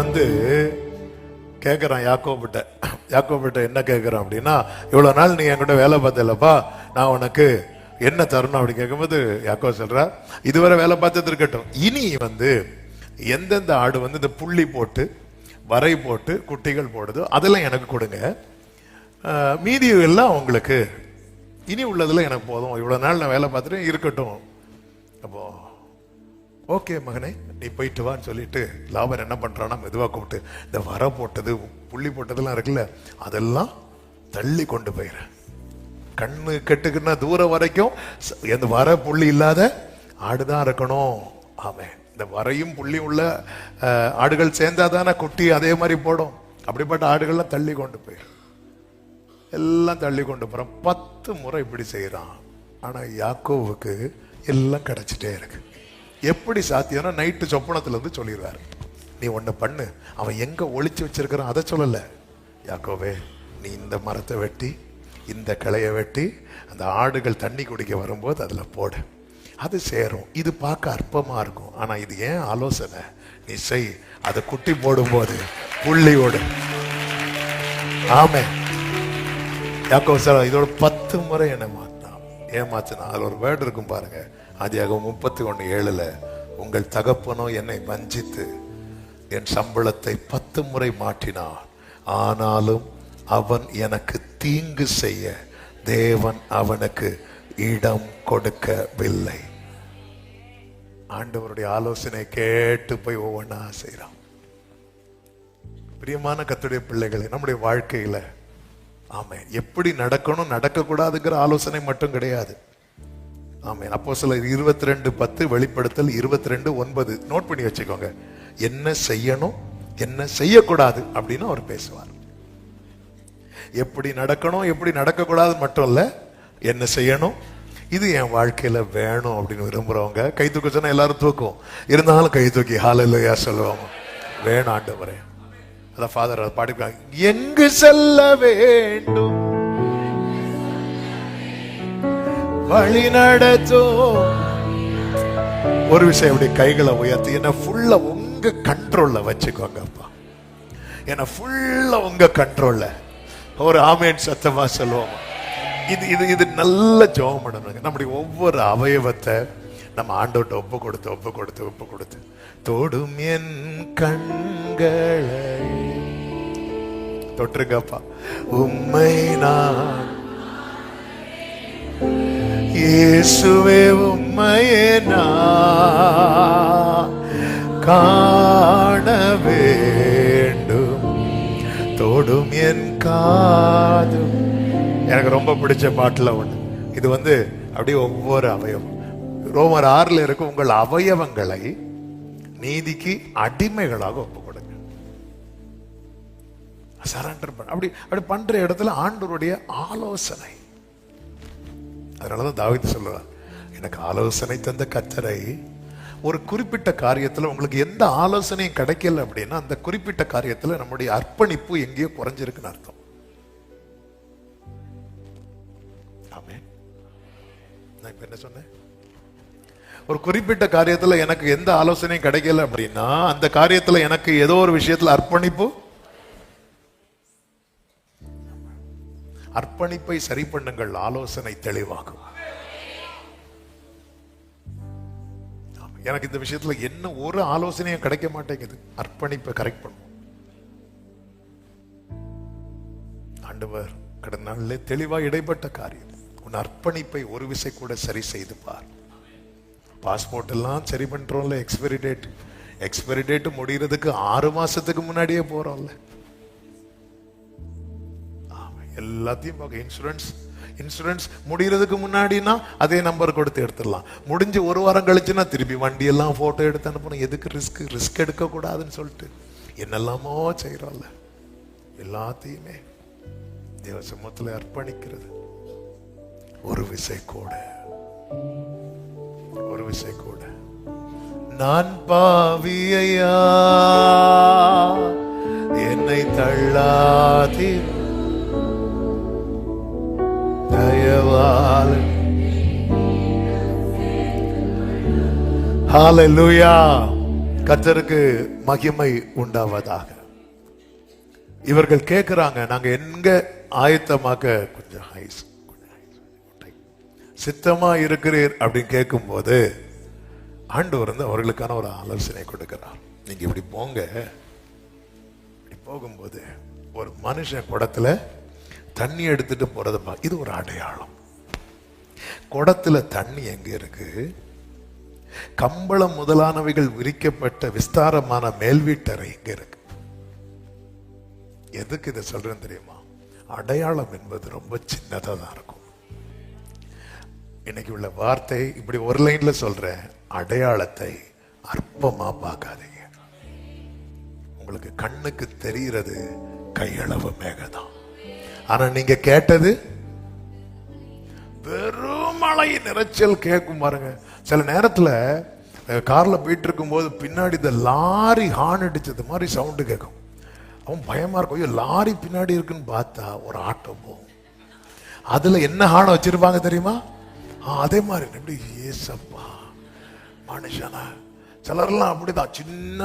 கேக்குறான் யாக்கோபிட்ட என்ன கேக்குறான் அப்படின்னா, இவ்வளவு நாள் நீ என்கிட்ட வேலை பார்த்தலப்பா, நான் உனக்கு என்ன தரணும் அப்படி கேட்கும்போது யாக்கோபு சொல்றா, இதுவரை வேலை பார்த்தது இருக்கட்டும், இனி எந்தெந்த ஆடு இந்த புள்ளி போட்டு வரை போட்டு குட்டிகள் போடுதோ அதெல்லாம் எனக்கு கொடுங்க, மீதி எல்லாம் உங்களுக்கு, இனி உள்ளதுல எனக்கு போதும், இவ்வளவு நாள் நான் வேலை பார்த்துட்டு இருக்கட்டும். அப்போ ஓகே மகனே நீ போயிட்டு வான்னு சொல்லிட்டு லாபன் என்ன பண்றான்னா மெதுவா கூப்பிட்டு இந்த வர போட்டது புள்ளி போட்டதெல்லாம் இருக்குல்ல அதெல்லாம் தள்ளி கொண்டு போயிடுறேன். கண்ணு கெட்டுக்குன்னா தூரம் வரைக்கும் எந்த வர புள்ளி இல்லாத ஆடுதான் இருக்கணும். ஆமே, இந்த வரையும் புள்ளி உள்ள ஆடுகள் சேர்ந்தாதானே குட்டி அதே மாதிரி போடும். அப்படிப்பட்ட ஆடுகள்லாம் தள்ளி கொண்டு போயிடும். எல்லாம் தள்ளி கொண்டு போறான். 10 முறை இப்படி செய்யறான். ஆனா யாக்கோவுக்கு எல்லாம் கிடைச்சிட்டே இருக்கு. எப்படி சாத்தியம்னா நைட்டு சொப்பனத்துல சொல்லிடுவாரு, நீ ஒண்ணு பண்ணு, அவன் எங்க ஒளிச்சு வச்சிருக்கிறான் அதை சொல்லல, யாக்கோவே நீ இந்த மரத்தை வெட்டி இந்த கிளைய வெட்டி அந்த ஆடுகள் தண்ணி குடிக்க வரும்போது அதுல போடு, அது சேரும். இது பார்க்க அற்பமா இருக்கும், ஆனா இது ஏன் ஆலோசனை, நீ செய், அதை குட்டி போடும்போது புள்ளியோடு. ஆமே, யாக்கோபு சார் இதோட 10 முறை என்ன ஏமாத்தினா. அதுல ஒரு வேர்டு இருக்கும் பாருங்க, ஆதியாகமம் 31:7, உங்கள் தகப்பனோ என்னை வஞ்சித்து என் சம்பளத்தை 10 முறை மாற்றினார், ஆனாலும் அவன் எனக்கு தீங்கு செய்ய தேவன் அவனுக்கு இடம் கொடுக்கவில்லை. ஆண்டவருடைய ஆலோசனை கேட்டு போய் ஒவ்வொன்றா செய்யறான். பிரியமான கர்த்தருடைய பிள்ளைகளை, நம்முடைய வாழ்க்கையில ஆமென் எப்படி நடக்கணும் நடக்கக்கூடாதுங்கிற ஆலோசனை மட்டும் கிடையாது. ஆமென். அப்போஸ்தலர் 22:10, வெளிப்படுத்தல் 22:9 நோட் பண்ணி வச்சுக்கோங்க. என்ன செய்யணும் என்ன செய்யக்கூடாது அப்படின்னு அவர் பேசுவார். எப்படி நடக்கணும் எப்படி நடக்கக்கூடாது மட்டும் இல்ல, என்ன செய்யணும், இது என் வாழ்க்கையில வேணும் அப்படின்னு விரும்புறவங்க கை தூக்க சொன்னா எல்லாரும் தூக்கும், இருந்தாலும் கை தூக்கி ஹல்லேலூயா சொல்லுவாங்க. வேணும் ஆண்டவரே. அதான் ஃபாதர் பாடிப்பாங்க, எங்கு செல்ல வேண்டும் வழி நடத்தும். ஒரு விஷயம், இப்படி கைகளை உயர்த்தி என்ன ஃபுல்லா உங்க கண்ட்ரோல்ல வச்சுக்கோங்க அப்பா, என்ன ஃபுல்லா உங்க கண்ட்ரோல்ல. ஒரு ஆமேன் சத்தமா சொல்லுவோம். இது இது இது நல்ல ஜெபம் பண்ணணுங்க. நம்முடைய ஒவ்வொரு அவயவத்தை நம்ம ஆண்டவர்கிட்ட ஒப்பு கொடுத்து தொடும் என் கண்களை தொற்றுங்கப்பா, உம்மை நான் இயேசுவே உம்மையே நான் காண வேண்டும், தோடும் என் காதும். எனக்கு ரொம்ப பிடிச்ச பாட்டுல ஒண்ணு இது அப்படியே ஒவ்வொரு அவயவம் ரோமர் 6 இருக்கு. உங்கள் அவயவங்களை நீதிக்கு அடிமைகளாக ஒப்பு கொடுங்க. சரண்டர் பண்ண அப்படி பண்ற இடத்துல ஆண்டவருடைய ஆலோசனை. அதனாலதான் தாவீது சொல்றார், எனக்கு ஆலோசனை தந்த கர்த்தரை. ஒரு குறிப்பிட்ட காரியத்துல உங்களுக்கு எந்த ஆலோசனையும் கிடைக்கல அப்படின்னா அந்த குறிப்பிட்ட காரியத்துல நம்முடைய அர்ப்பணிப்பு எங்கேயோ குறைஞ்சிருக்குன்னு அர்த்தம். ஆமென். நான் இப்ப என்ன சொன்னேன்? ஒரு குறிப்பிட்ட காரியத்துல எனக்கு எந்த ஆலோசனையும் கிடைக்கல அப்படின்னா அந்த காரியத்துல எனக்கு ஏதோ ஒரு விஷயத்துல அர்ப்பணிப்பை சரி பண்ணுங்கள், ஆலோசனை தெளிவாகும். எனக்கு இந்த விஷயத்துல என்ன ஒரு ஆலோசனையும் கிடைக்க மாட்டேங்குது, அர்ப்பணிப்பை கரெக்ட் பண்ணும். ஆண்டவர் கடந்த நாளிலே தெளிவா இடைப்பட்ட காரியம், உன் அர்ப்பணிப்பை ஒரு விசை கூட சரி செய்து பார். பாஸ்போர்ட் எல்லாம் சரி பண்றோம்ல, எக்ஸ்பைரி டேட் முடிகிறதுக்கு 6 மாசத்துக்கு முன்னாடியே போறோம்ல. எல்லாத்தையும் பார்க்க இன்சூரன்ஸ் முடிகிறதுக்கு முன்னாடினா அதே நம்பர் கொடுத்து எடுத்துடலாம். முடிஞ்சு 1 வாரம் கழிச்சுன்னா திருப்பி வண்டி எல்லாம் போட்டோ எடுத்து அனுப்பணும். எதுக்கு ரிஸ்க் எடுக்க கூடாதுன்னு சொல்லிட்டு என்னெல்லாமோ செய்யறோம்ல. எல்லாத்தையுமே தேவ சமூகத்துல அர்ப்பணிக்கிறது. ஒரு விசை கூட நான் பாவியா என்னை தள்ளாதே தயவால். ஹல்லேலூயா. கர்த்தருக்கு மகிமை உண்டாவதாக. இவர்கள் கேட்கிறாங்க, நாங்க எங்க ஆயத்தமாக்க கொஞ்சம் சித்தமா இருக்கிறீர் அப்படின்னு கேட்கும் போது ஆண்டவர் அவர்களுக்கான ஒரு ஆலோசனை கொடுக்கிறார். நீங்க இப்படி போங்க. இப்படி போகும்போது ஒரு மனுஷன் குடத்துல தண்ணி எடுத்துட்டு போறது, இது ஒரு அடையாளம். குடத்துல தண்ணி எங்க இருக்கு? கம்பளம் முதலானவைகள் விரிக்கப்பட்ட விஸ்தாரமான மேல் வீட்டறை எங்க இருக்கு? எதுக்கு இதை சொல்றேன்னு தெரியுமா? அடையாளம் என்பது ரொம்ப சின்னதா தான் இருக்கும். இன்னைக்கு உள்ள வார்த்தை இப்படி ஒரு லைன்ல சொல்றேன், அடையாளத்தை அற்பமா பார்க்காதீங்க. உங்களுக்கு கண்ணுக்கு தெரிகிறது கையளவு மேகதான். ஆனா நீங்க கேட்டது வெறும் மழை நிறைச்சல் கேட்கும் பாருங்க. சில நேரத்துல கார்ல போயிட்டு இருக்கும் போது பின்னாடி இந்த லாரி ஹார்ன் அடிச்சது மாதிரி சவுண்டு கேட்கும். அவன் பயமா இருக்கும், ஐயோ லாரி பின்னாடி இருக்குன்னு பார்த்தா ஒரு ஆட்டோ போகும். அதுல என்ன ஹார்ன் வச்சிருப்பாங்க தெரியுமா? அதே மாதிரி எப்படி ஏசப்பா மனுஷனா சிலர்லாம் அப்படிதான், சின்ன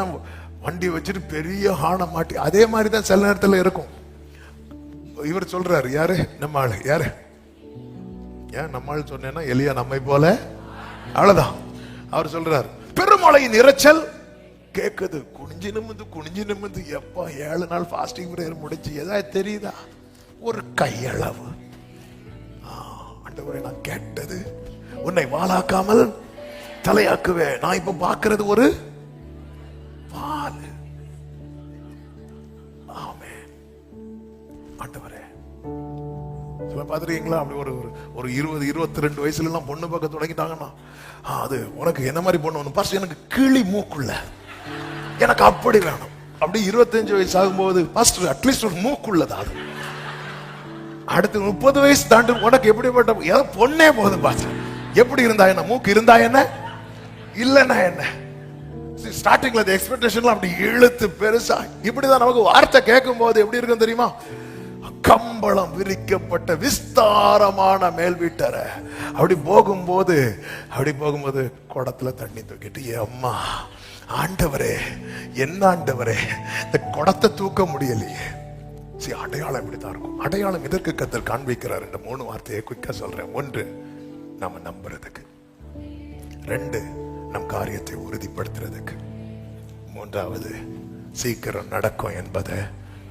வண்டி வச்சுட்டு பெரிய ஹார்னை மாட்டி அதே மாதிரி தான் சில நேரத்துல இருக்கும். இவர் சொல்றாரு, யாரு நம்ம ஆளு, யாரு ஏன் நம்ம ஆளு சொன்னேன்னா எலியா நம்மை போல, அவ்வளவுதான். அவர் சொல்றாரு, பெருமழையின் இரைச்சல் கேக்குது, குனிஞ்சு நிமிந்து எப்பா 7 நாள் ஃபாஸ்டிங் பிரேயர் முடிச்சு ஏதாவது தெரியுதா? ஒரு கையளவு. ஆண்டவரே நான் கேட்டது உன்னை வாளாக்காமல் தலையாக்குவேன். நான் இப்ப பாக்குறது ஒரு வால். ஆண்டவரே சில பாத்துறீங்களா அப்படி ஒரு 20-22 வயசுல எல்லாம் பொண்ணு பார்க்க தொடங்கிட்டாங்கன்னா, அது உனக்கு என்ன மாதிரி பொண்ணு ஒண்ணு பாஸ்டர், எனக்கு கிளி மூக்குள்ள, எனக்கு அப்படி வேணும். அப்படி 25 வயசு ஆகும்போது பாஸ்டர் அட்லீஸ்ட் ஒரு மூக்குள்ளதா. அது அடுத்து 30 வயசு தாண்டி உனக்கு எப்படிப்பட்ட பொண்ணே போதும் பாஸ்டர். எப்படி இருந்தா என்ன, மூக்கு இருந்தா என்ன, இல்லன்னா என்ன. ஸ்டார்டிங்ல எக்ஸ்பெக்டேஷன்ல அப்படி இழுத்து பெருசா இப்படிதான் நமக்கு வார்த்தை கேட்கும் போது எப்படி இருக்கும் தெரியுமா? கம்பளம் விரிக்கப்பட்ட விஸ்தாரமான மேல் வீட்டறை. அப்படி போகும்போது குடத்துல தண்ணி தூக்கிட்டு, அம்மா ஆண்டவரே, என்ன ஆண்டவரே, இந்த குடத்தை தூக்க முடியலையே. அடையாளம் இப்படித்தான் இருக்கும். அடையாளம் எதற்கு கர்த்தர் காண்பிக்கிறார்? 3 வார்த்தையை குயிக்கா சொல்றேன். 1, நம்ம நம்புறதுக்கு. 2, நம் காரியத்தை உறுதிப்படுத்துறதுக்கு. 3வது, சீக்கிரம் நடக்கும் என்பதை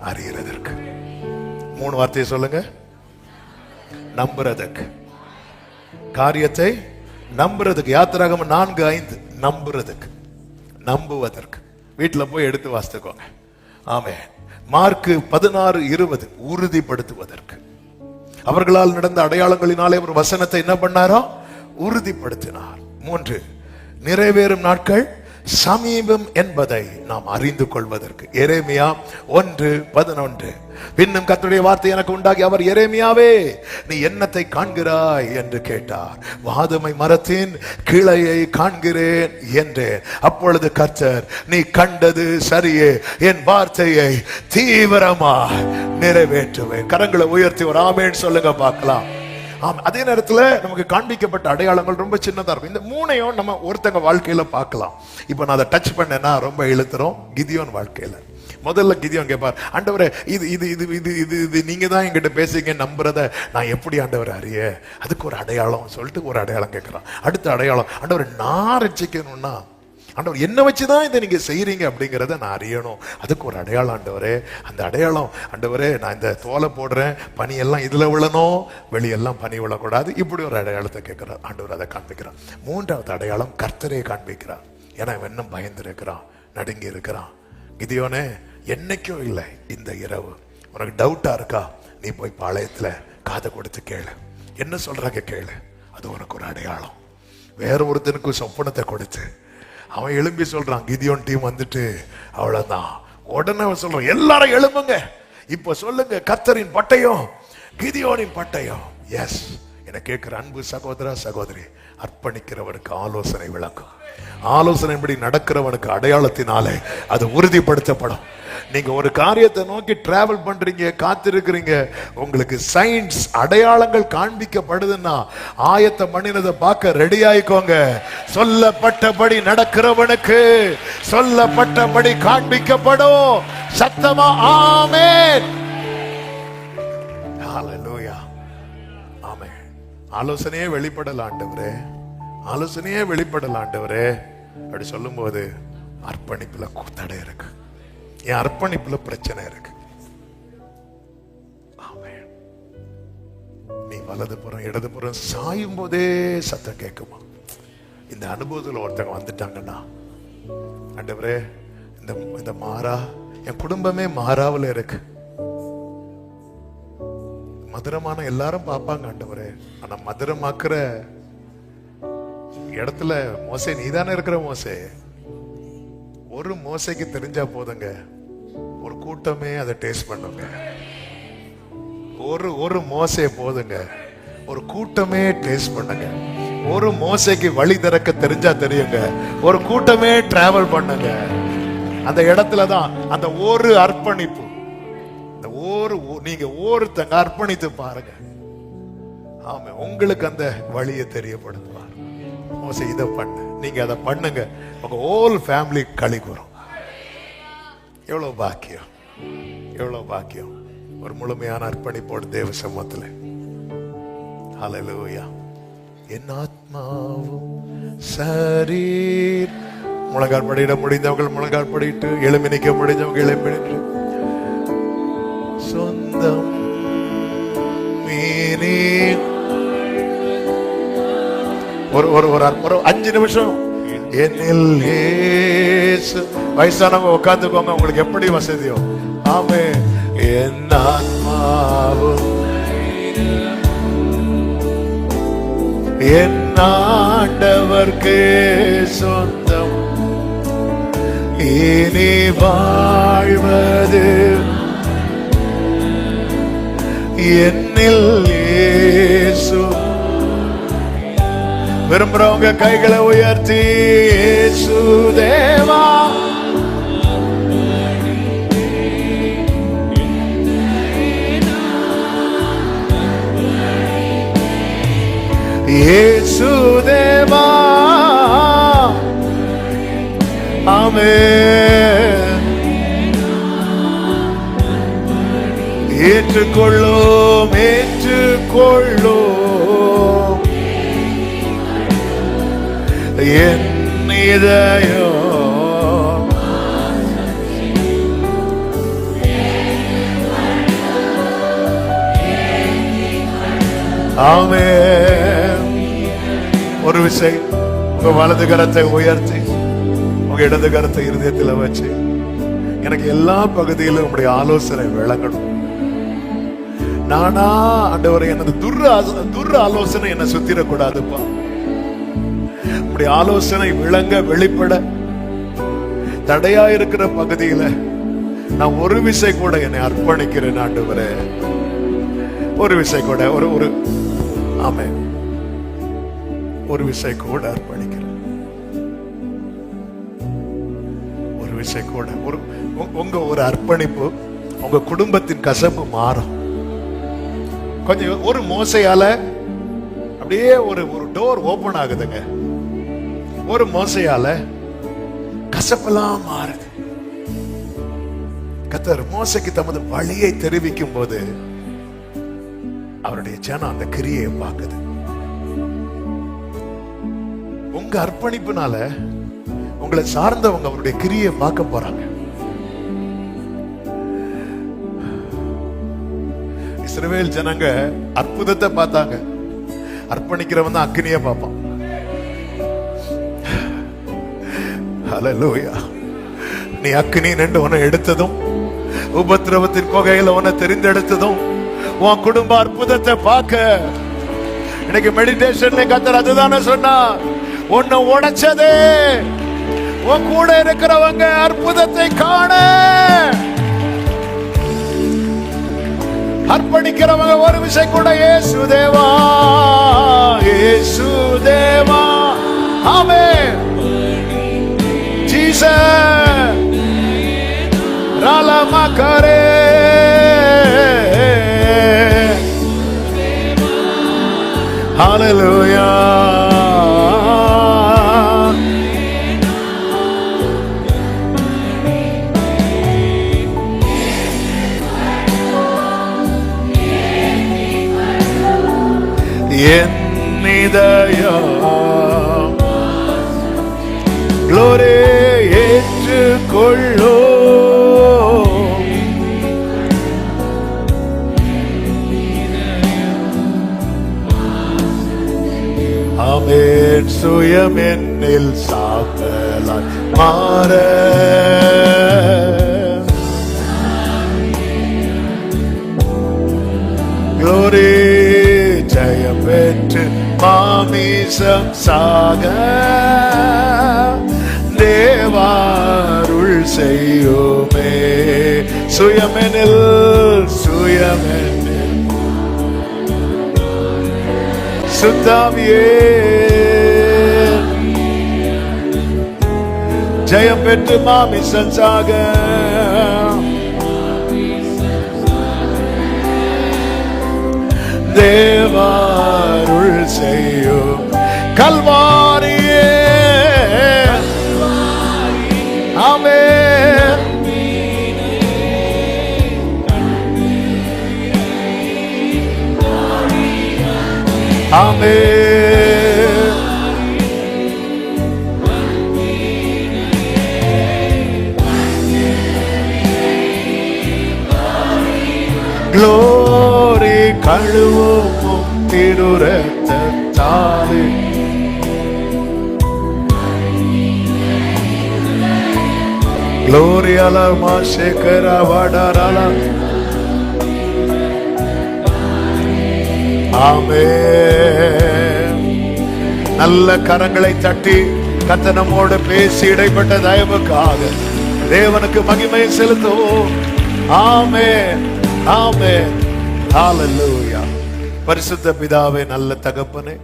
அறியறதற்கு. 3 வார்த்தையை சொல்லுங்க. நம்புறதுக்கு, காரியத்தை நம்புறதுக்கு. யாத்திராகமம் 4:5 நம்புறதுக்கு, நம்புவதற்கு. வீட்டுல போய் எடுத்து வாசித்துக்கோங்க. ஆமென். மார்க்கு 16:20 உறுதிப்படுத்துவதற்கு. அவர்களால் நடந்த அடையாளங்களினாலே ஒரு வசனத்தை என்ன பண்ணாரோ உறுதிப்படுத்தினார். 3 நிறைவேறும் நாட்கள் சமீபம் என்பதை நாம் அறிந்து கொள்வதற்கு. எரேமியா 1:11 பின்னும் கர்த்தருடைய வார்த்தை எனக்கு உண்டாகி அவர், எரேமியாவே நீ என்னத்தை காண்கிறாய் என்று கேட்டார். வாதுமை மரத்தின் கிளையை காண்கிறேன் என்றேன். அப்பொழுது கர்த்தர், நீ கண்டது சரியே, என் வார்த்தையை தீவிரமா நிறைவேற்றுவேன். கரங்களை உயர்த்தி ஒரு ஆமென் சொல்லுங்க பார்க்கலாம். அதே நேரத்துல நமக்கு காண்பிக்கப்பட்ட அடையாளங்கள் ரொம்ப சின்னதா இருக்கும். இந்த 3ஐயும் நம்ம ஒருத்தங்க வாழ்க்கையில பார்க்கலாம். இப்ப நான் அதை டச் பண்ணேன்னா ரொம்ப இழுத்துறோம். கிதியோன் வாழ்க்கையில முதல்ல கிதியோன் கேட்பார், ஆண்டவரே இது இது இது இது இது இது நீங்க தான் என்கிட்ட பேசுங்க, நம்புறத நான் எப்படி ஆண்டவர் அறிய? அதுக்கு ஒரு அடையாளம் சொல்லிட்டு ஒரு அடையாளம் கேட்கிறான். அடுத்த அடையாளம், ஆண்டவர் நான் ரட்சிக்கணும்னா ஆண்டவர் என்ன வச்சுதான் இதை நீங்க செய்யறீங்க அப்படிங்கிறத நான் அறியணும். அதுக்கு ஒரு அடையாளம் ஆண்டவரே. அந்த அடையாளம், ஆண்டவரே நான் இந்த தோலை போடுறேன், பனி எல்லாம் இதுல விழணும், வெளியெல்லாம் பனி விழக்கூடாது. இப்படி ஒரு அடையாளத்தை கேட்கிறார். ஆண்டவர் அதை காண்பிக்கிறார். 3வது அடையாளம் கர்த்தரே காண்பிக்கிறார். ஏன்னா இவன் இன்னும் பயந்து இருக்கிறான், நடுங்கி இருக்கிறான். கிதியோனே, என்னைக்கும் இல்லை இந்த இரவு உனக்கு டவுட்டா இருக்கா? நீ போய் பாளையத்துல காதை கொடுத்து கேளு, என்ன சொல்றாங்க கேளு. அது உனக்கு ஒரு அடையாளம். வேற ஒருத்தனுக்கு சொப்பனத்தை கொடுத்து அவன் எழும்பி சொல்றான், கிதியோன் டீம் வந்துட்டு அவ்வளவுதான். உடனே அவன் சொல்றான், எல்லாரும் எழும்புங்க, இப்ப சொல்லுங்க கர்த்தரின் பட்டயம் கிதியோனின் பட்டயம். எஸ், என கேட்கிற அன்பு சகோதர சகோதரி, அர்ப்பணிக்கிறவனுக்கு ஆலோசனை விளக்கும். ஆலோசனைப்படி நடக்கிறவனுக்கு அடையாளத்தினாலே அது உறுதிப்படுத்தப்படும். நீங்க ஒரு காரியத்தை நோக்கி டிராவல் பண்றீங்க, காத்திருக்கிறீங்க, உங்களுக்கு சயின்ஸ் அடையாளங்கள் காண்பிக்கப்படுதுன்னா ஆயத்த மனிதனை பார்க்க ரெடி ஆயிக்கோங்க. சொல்லப்பட்டபடி நடக்கிறவனுக்கு சொல்லப்பட்டபடி காண்பிக்கப்படும். சத்தமா ஆமென். ஹல்லேலூயா. ஆமென். ஆலோசனையே வெளிப்படல ஆண்டவரே, ஆலோசனையே வெளிப்படல ஆண்டவரே அப்படி சொல்லும்போது அர்ப்பணிப்புல தடை இருக்கு. என் அர்ப்பணிப்புல பிரச்சனை இருக்கு. ஆமென். நீ வலதுபுறம் இடதுபுறம் சாயும் போதே சத்தம் கேட்குமா? இந்த அனுபவத்துல ஒருத்தங்க வந்துட்டாங்கன்னா, ஆண்டவரே இந்த மாறா என் குடும்பமே மாறாவில் இருக்கு, மதுரமான எல்லாரும் பார்ப்பாங்க ஆண்டவரே, ஆனா மதுரமாக்குற இடத்துல மோசே நீதானே இருக்கிற. மோசே ஒரு மோசைக்கு தெரிஞ்சா போதுங்க, ஒரு கூட்டமே அதை டேஸ்ட் பண்ணுங்க. ஒரு மோசே போதுங்க, ஒரு கூட்டமே டேஸ்ட் பண்ணுங்க. ஒரு மோசைக்கு வழி திறக்க தெரிஞ்சா தெரியுங்க, ஒரு கூட்டமே டிராவல் பண்ணுங்க. அந்த இடத்துலதான் அந்த ஒரு அர்ப்பணிப்பு, நீங்க ஒருத்தங்க அர்ப்பணித்து பாருங்க. ஆமா, உங்களுக்கு அந்த வழியை தெரியப்படுத்துவார். மோசே இதை பண்ணு, நீங்க அதை பண்ணுங்க, உங்க ஹோல் ஃபேமிலி களி கூறும். எவ்வளவு பாக்கியம், எவ்வளவு பாக்கியம். ஒரு முழுமையான அர்ப்பணிப்போடு தேவ சமூகத்தில். ஹல்லேலூயா. என் ஆத்மாவும் சரீர், முழங்கால் படியிட முடிந்தவர்கள் முழங்கால் படிட்டு, எழும்பி நிற்க முடிஞ்சவங்க எழும்பி நின்று, சொந்தம் மீனே. ஒரு 5 நிமிஷம் என்னில் இயேசு. வயசானவங்க உட்கார்ந்துக்கோங்க, உங்களுக்கு எப்படி வசதியோ. ஆமென். என் ஆத்மாவும் என் ஆண்டவர்க்கு சொந்தம், இனி வாழ்வது என்னில் இயேசு. விரும்புறவங்க கைகளை உயர்த்தி, இயேசு தேவா இயேசு தேவா. ஆமென். ஏற்றுக்கொள்ளும், ஏற்றுக்கொள்ளும் என் இதயம். ஆமென். ஒரு விசை உங்க வலது கரத்தை உயர்த்தி உங்க இடது கரத்தை இருதயத்துல வச்சு, எனக்கு எல்லா பகுதியிலும் உங்களுடைய ஆலோசனை விளங்கணும். நானா ஆண்டவரே, எனது துர் ஆலோசனை என்ன சுத்திரக்கூடாதுப்பா. உங்களுடைய ஆலோசனை விளங்க வெளிப்பட தடையா இருக்கிற பகுதியில நான் ஒரு விசை கூட என்னை அர்ப்பணிக்கிறேன் ஆண்டவரே. ஒரு விசை கூட ஒரு ஆமென், ஒரு விசை கூட அர்ப்பணிக்கிறேன். ஒரு விசை கூட உங்க ஒரு அர்ப்பணிப்பு உங்க குடும்பத்தின் கசப்பு மாறும். கொஞ்சம் ஒரு மோசையால அப்படியே ஒரு டோர் ஓபன் ஆகுதுங்க. ஒரு மோசையால கசப்பெல்லாம் மாறுது. கர்த்தர் மோசைக்கு தமது வழியை தெரிவிக்கும் போது அவருடைய ஜனம் அந்த கிரியை பார்க்குது. உங்க அர்ப்பணிப்புனால உங்களை சார்ந்தவங்க அவருடைய கிரியை பார்க்க போறாங்க. இஸ்ரவேல் ஜனங்க அற்புதத்தை பார்த்தாங்க. அர்ப்பணிக்கிறவன் தான் அக்னியை பார்ப்பான். ஹல்லேலூயா. நீ அக்னி நின்று உன்னை எடுத்ததும், உபத்திரவத்தின் கொகையில உன்னை தெரிந்தெடுத்ததும், உன் குடும்ப அற்புதத்தை பார்க்க இன்னைக்கு மெடிடேஷன்ல கர்த்தர் அதுதானே சொன்னா. உன்னை உடைச்சதே உன் கூட இருக்கிறவங்க அற்புதத்தை காண. அர்ப்பணிக்கிறவங்க ஒரு விஷயம் கூட இயேசு தேவா, இயேசு தேவா, ஆமென். ஜீசஸ் ராலமகரே, ஹல்லேலூயா. என் இதயம் க்ளோரி ஏற்றுக்கொள்ளோ. ஆமென். சுயம் என்னில் சாத்தலாய் மாற க்ளோரி ஜெயம் பெற்று மாமிசம் சாக தேவாருள் செய்யுமே. சுயமெனில் சுயமெனில் சுத்தாவியே ஜெயம் பெற்று மாமிசம் சாக தேவாருள் செய்யும் கல்வாரியே. ஆமென். ஆமென். க்ளோரி கழுவும் திருரத்தாலே க்ளோரி அலமா சேகர வடரல. ஆமென். நல்ல கரங்களை தட்டி கர்த்தர் நம்மோடு பேசி இடைப்பட்ட தயவுக்காக தேவனுக்கு மகிமை செலுத்துவோம். ஆமென், ஆமென், ஹல்லேலூயா. பரிசுத்த பிதாவே, நல்ல தகப்பனே,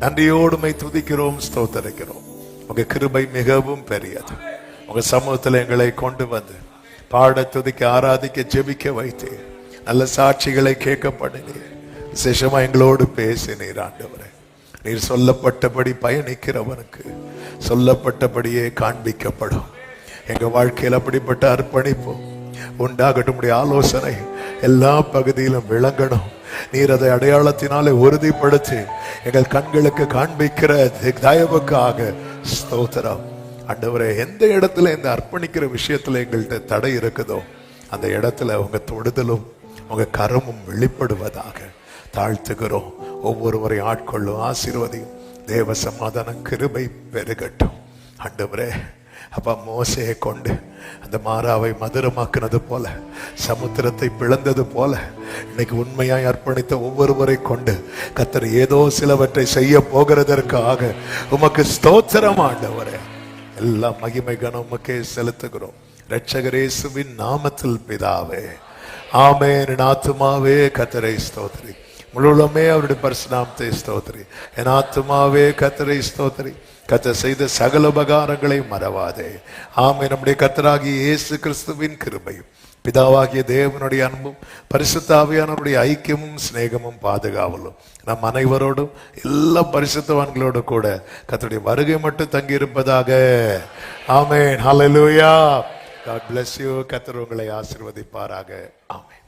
நன்றியோடுமை துதிக்கிறோம், ஸ்தோத்தரிக்கிறோம். உங்க கிருபை மிகவும் பெரியது. உங்க சமூகத்தில் எங்களை கொண்டு வந்து பாட, துதிக்க, ஆராதிக்க, ஜெபிக்க வைத்து நல்ல சாட்சிகளை கேட்க பண்ணினீர். விசேஷமா எங்களோடு பேசினீர் ஆண்டவரே. நீர் சொல்லப்பட்டபடி பயணிக்கிறவனுக்கு சொல்லப்பட்டபடியே காண்பிக்கப்படும். எங்க வாழ்க்கையில் அப்படிப்பட்ட அர்ப்பணிப்பு உண்டாகட்டும். உடைய ஆலோசனை எல்லா பகுதியிலும் விளங்கணும். நீர் அதை அடையாளத்தினாலே உறுதிப்படுத்தி எங்கள் கண்களுக்கு காண்பிக்கிற தயவுக்காக ஸ்தோத்திரம் ஆண்டவரே. எந்த இடத்துல இந்த அர்ப்பணிக்கிற விஷயத்துல எங்கள்கிட்ட தடை இருக்குதோ அந்த இடத்துல உங்க தொடுதலும் உங்க கரமும் வெளிப்படுவதாக தாழ்த்துகிறோம். ஒவ்வொருவரை ஆட்கொள்ளும், ஆசீர்வதியும். தேவ சமாதான கிருபை பெருகட்டும். ஆண்டவரே, அப்பா, மோசையை கொண்டு அந்த மாறாவை மதுரமாக்குனது போல, சமுத்திரத்தை பிளந்தது போல, இன்னைக்கு உண்மையாய் அர்ப்பணித்த ஒவ்வொருவரை கொண்டு கர்த்தர் ஏதோ சிலவற்றை செய்ய போகிறதற்காக உமக்கு ஸ்தோத்திரம் ஆண்டவரே. எல்லா மகிமை கனம் உமக்கே செலுத்துகிறோம். இரட்சகர் இயேசுவின் நாமத்தில் பிதாவே, ஆமென். என் ஆத்துமாவே கர்த்தரை ஸ்தோத்திரி, முழுவதுமே அவருடைய பரிசுநாமத்தை ஸ்தோத்திரி. என் ஆத்துமாவே கர்த்தரை ஸ்தோத்திரி, கர்த்தர் செய்த சகல உபகாரங்களை மறவாதே. ஆமென். நம்முடைய கர்த்தராகிய இயேசு கிறிஸ்துவின் கிருபையும், பிதாவாகிய தேவனுடைய அன்பும், பரிசுத்த ஆவியானவருடைய ஐக்கியமும் சிநேகமும் பாதுகாவலும் நம் அனைவரோடும், எல்லா பரிசுத்தவான்களோடு கூட கர்த்தருடைய வருகை மட்டும் தங்கி இருப்பதாக. ஆமென். ஹல்லேலூயா. God bless you. கர்த்தர் உங்களை ஆசீர்வதிப்பாராக. ஆமென்.